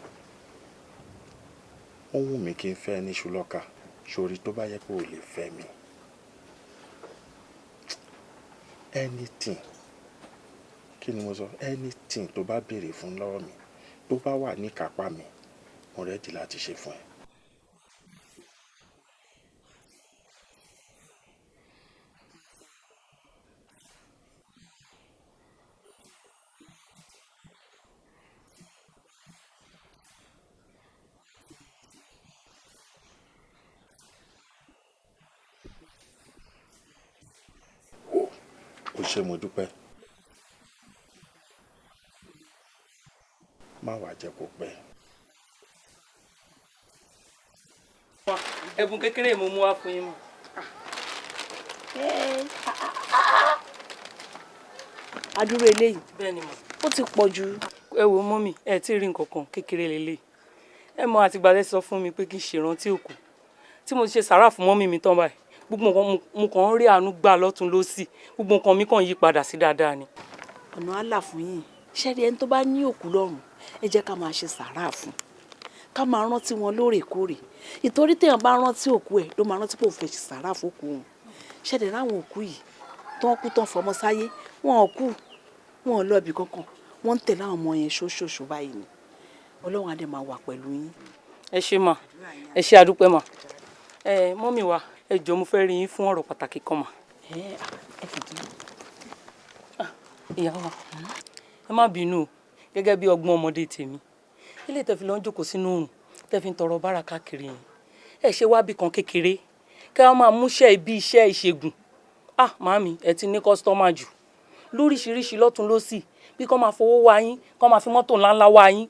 ó wù mí kí n fẹ́ ní ṣùlọ́ka sórí tó bá yẹ kó o lè fẹ́ mi anything kí ni mo sọ anything tó bá béèrè fún lọ́wọ́ mi tó bá wà ní kápá mi mo rẹ́dí láti ṣe fún ẹ. ó ṣe mo dúpẹ́ má wàá jẹ́ kó pẹ́. ẹ̀bùn kékeré mo mú wá fún yín mọ́. adúrú eléyìí bẹ́ẹ̀ ni mo. ó ti pọ̀ jù. ẹ wo mọ́mì ẹ tí ì rí nǹkan kan kékeré lélẹ̀ ẹ mọ àtìgbà tẹ́ sọ fún mi pé kí n ṣèrántí òkú tí mo ṣe sàrà fún mọ́mì mi tán báyìí gbogbo nǹkan mo kàn ń rí àánú gbà lọ́tún lọ́sì gbogbo nǹkan mi kàn yí padà sí dáadáa ni. ọ̀nà àlà fún yín ṣẹ́ni ẹni tó bá ní òkú lọ́rùn ẹ jẹ́ ká máa ṣe sàrà fún ká máa rántí wọn lóòrèkóòrè ìtorí téèyàn bá rántí òkú ẹ̀ ló máa rántí pé òun fẹ́ ṣe sàrà fókù òun ṣẹ́ni ráwọn òkú yìí tán kú tán fọmọ sáyé wọn ò kú wọn ò lọ ibì kankan wọ́n ń tẹ̀lé àwọn ọmọ yẹn ṣóṣòṣò báyìí ni Ọlọ́run á dẹ̀ máa wà pẹ̀lú yín. ẹ ṣé mà ẹ ṣé àdúpẹ́ mà mọ́mì wa ẹ jọ̀ọ́ mo fẹ́ rí yín fún ọ̀rọ̀ pàtàkì kan mà. ìyá wa ẹ má bínú o gẹ́gẹ́ bí ọgbọ́n ọmọdé tèmi ilé tẹ́ fi lọ ń jókòó sínú oòrùn tẹ́ fi ń tọrọ bára káàkiri yẹn ẹ ṣe wá bí kan kékeré kí wọ́n máa múṣẹ́ ibi iṣẹ́ ìṣègùn màámi ẹ ti ní kọ́sítọ́mà jù lóríṣiríṣi lọ́tún lọ́sì bí kò máa fowó wá yín kò máa fi mọ́tò ńláńlá wá yín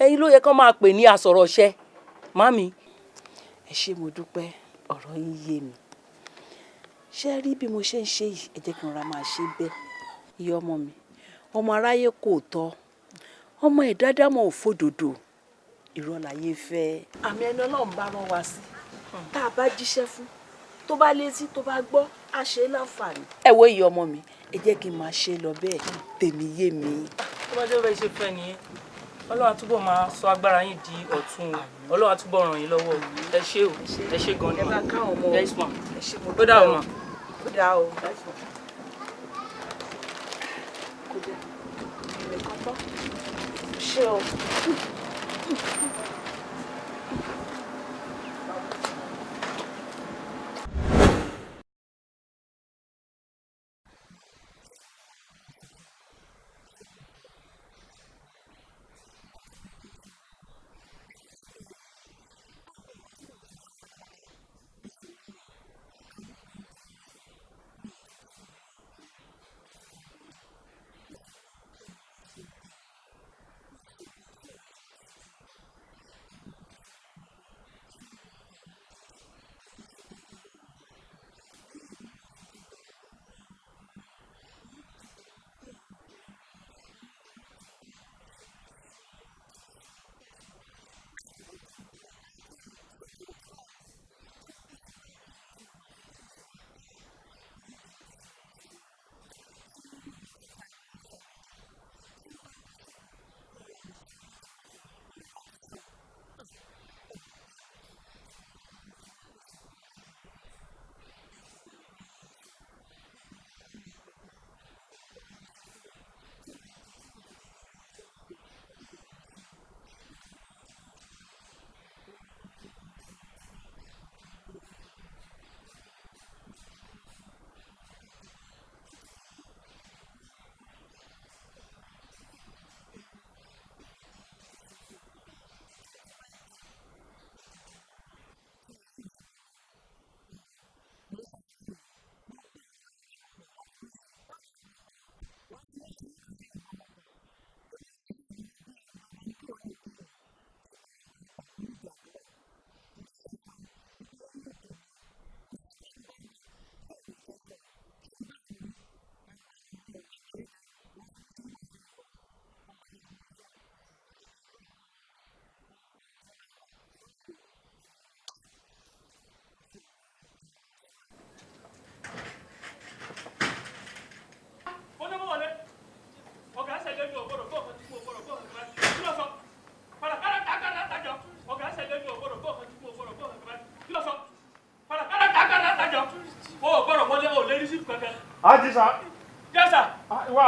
ẹ̀yin ló yẹ kó máa pè ní asọ̀rọ̀ṣẹ́ màámi. ẹ ṣé mo dúpẹ́ ọ̀rọ̀ yín yé mi ṣé rí bí mo ṣe ń ṣe yìí ẹ jẹ́ kí n ra máa ṣe bẹ́ẹ̀ iye ọmọ mi ọmọ aráyé kò tọ́ ọmọ ìdádámọ̀ òfòdòdò ìrọ̀láyé fẹ́. àmì ẹni Ọlọ́run bá rán wa sí tá a bá jíṣẹ́ fún tó bá létí tó bá gbọ́ á ṣe é láǹfààní. ẹ wo iye ọmọ mi ẹ jẹ́ kí n máa ṣe lọ bẹ́ẹ̀ tèmi yé mi. tó bá jẹ́ bẹ́ẹ̀ ṣe fẹ́ nìyẹn Ọlọ́run á túbọ̀ máa sọ agbára yín di ọ̀tun Ọlọ́run á túbọ̀ ràn yín lọ́wọ́ ẹ ṣé o ẹ ṣé gan-an ẹ bá káwọn ọmọ ẹ ṣé mo ó dà o mà. ó dà o. ṣé o.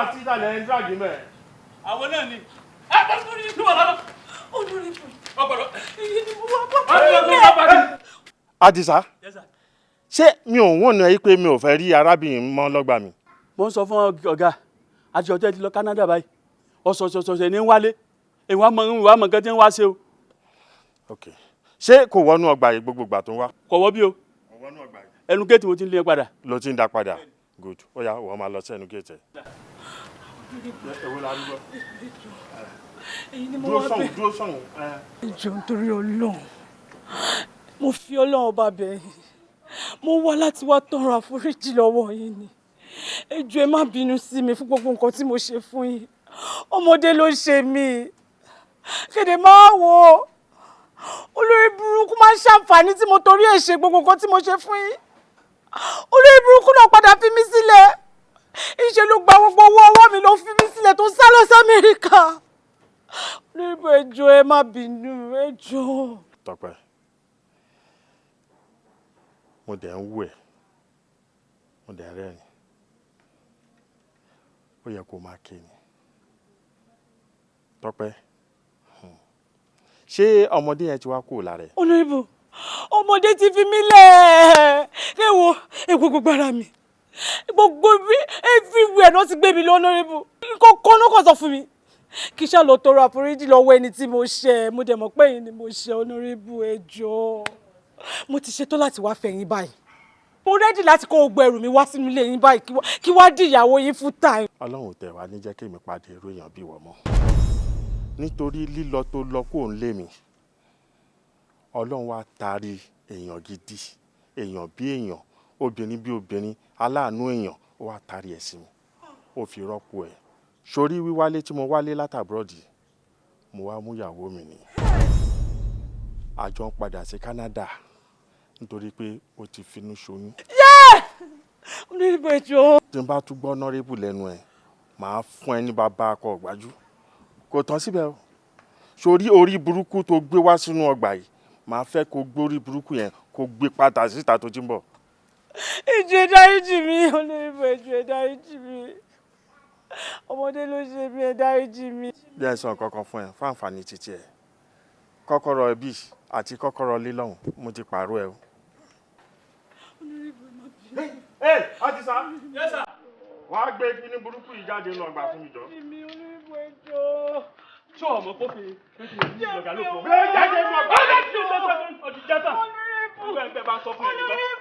àti ìdálẹ̀ ń dàgí mẹ́. àwọn náà ni. ẹ bá sórí ìlú wa lọ́nà. olórí fún ọgbọ̀dọ̀. èyí ni mo wá bá. Àdìsá ṣé mi ò wọ́n náà yí pé mi ò fẹ́ rí arábìnrin mọ́ lọ́gbà mi. mo ń sọ fún ọ̀gá àti ọ̀tẹ́ ti lọ Canada báyìí ọ̀sọ̀ọ̀sẹ̀ ní ń wálé ìwà mọ̀ nǹkan tí ń wá ṣe o. ok ṣé kò wọnú ọgbà yìí gbogbo ìgbà tó ń wá. kò wọ́ bí o ẹnu géètì mo ti ń lé padà. ló ti ń dá padà good ó yá wọ́n máa lọ sí ẹnu géètì ẹ̀. èyí ni mo wá bẹ̀. dúró sọ̀hún. ìjọ nítorí Ọlọ́run mo fi Ọlọ́run ọba bẹ̀ yín mo wá láti wá tọrọ àforíjì lọ́wọ́ yín ni ẹ jọ̀ọ́ ẹ má bínú sí mi fún gbogbo nǹkan tí mo ṣe fún yín ọmọdé ló ṣe mí kéde máa wò olórí burúkú máa ń ṣàǹfààní tí mo torí ẹ̀ ṣe gbogbo nǹkan tí mo ṣe fún yín olórí burúkú náà padà fi mí sílẹ̀ ìṣe ló gba gbogbo owó ọwọ́ mi ló fi mí sílẹ̀ tó sá lọ sí Amẹ́ríkà olórí burúkú ẹ jọ̀ọ́ ẹ má bínú ẹ jọ̀ọ́. Tọ́pẹ́ mo dẹ̀ ń wù ẹ́ mo dẹ̀ ń rẹ́rìn ó yẹ kó máa ké ni Tọ́pẹ́ ṣé ọmọdé yẹn ti wá kúrò lára ẹ̀. olóríbù ọmọdé ti fi mí lẹ̀ ẹ wo gbogbo ara mi gbogbo everywhere náà ti gbé mi lọ olóríbù kọ́kọ́ náà kàn sọ fún mi kí ṣá lọ tọrọ àforíjì lọ́wọ́ ẹni tí mo ṣẹ̀ mo dẹ̀ mọ̀ pé ẹ̀yin ni mo ṣẹ̀ olóríbù ẹ jọ̀ọ́ mo ti ṣetán láti wá fẹ̀yìn báyìí mo rẹ́dì láti kó gbogbo ẹrù mi wá sínú ilé yín báyìí kí wá di ìyàwó yín full time. Ọlọ́run tẹ̀ wá ní jẹ́ kí èmi pàdé irú èèyàn bí wọ́n mọ́ nítorí lílọ tó lọ kó ń lé mi Ọlọ́run wá taari èèyàn gidi èèyàn bí èèyàn obìnrin bí obìnrin aláàánú èèyàn ó wá taari ẹ̀ sí mi ó fi rọ́pò ẹ̀ sórí wíwálé tí mo wálé látàbúrọ̀dì mo wá mú ìyàwó mi ni àjọ ń padà sí Canada nítorí pé ó ti finú ṣoyún. olóríbù ẹ jọ̀ọ́. tí n bá tún gbọ́ nọ́rẹ́bù lẹ́nu ẹ̀ màá fún ẹ ní bàbá akọ ọ̀gbájú kò tán síbẹ̀ o sórí orí burúkú tó gbé wá sínú ọgbà yìí màá fẹ́ kó gbé orí burúkú yẹn kó gbé pátá síta tó ti ń bọ̀. ìjọ ẹ dáríjì mi olóríbù ẹ jọ̀ọ́ ẹ dáríjì mi ọmọdé ló ṣe mí ẹ dáríjì mi. bí ẹ sọ nǹkan kan fún ẹ fún àǹfààní títí ẹ kọ́kọ́rọ́ ẹbí àti kọ́kọ́rọ́ lílọ́hùn mo ti pààrọ̀ ẹ o. Àdìsá wàá gbé kíní burúkú yìí jáde lọ gbà fún mi jọ. ṣé ọmọ kó fi ìlọgà ló fọ. bẹ́ẹ̀ jáde lọ gbà. ọdún jẹta. bẹ́ẹ̀ bá sọ fún ẹ.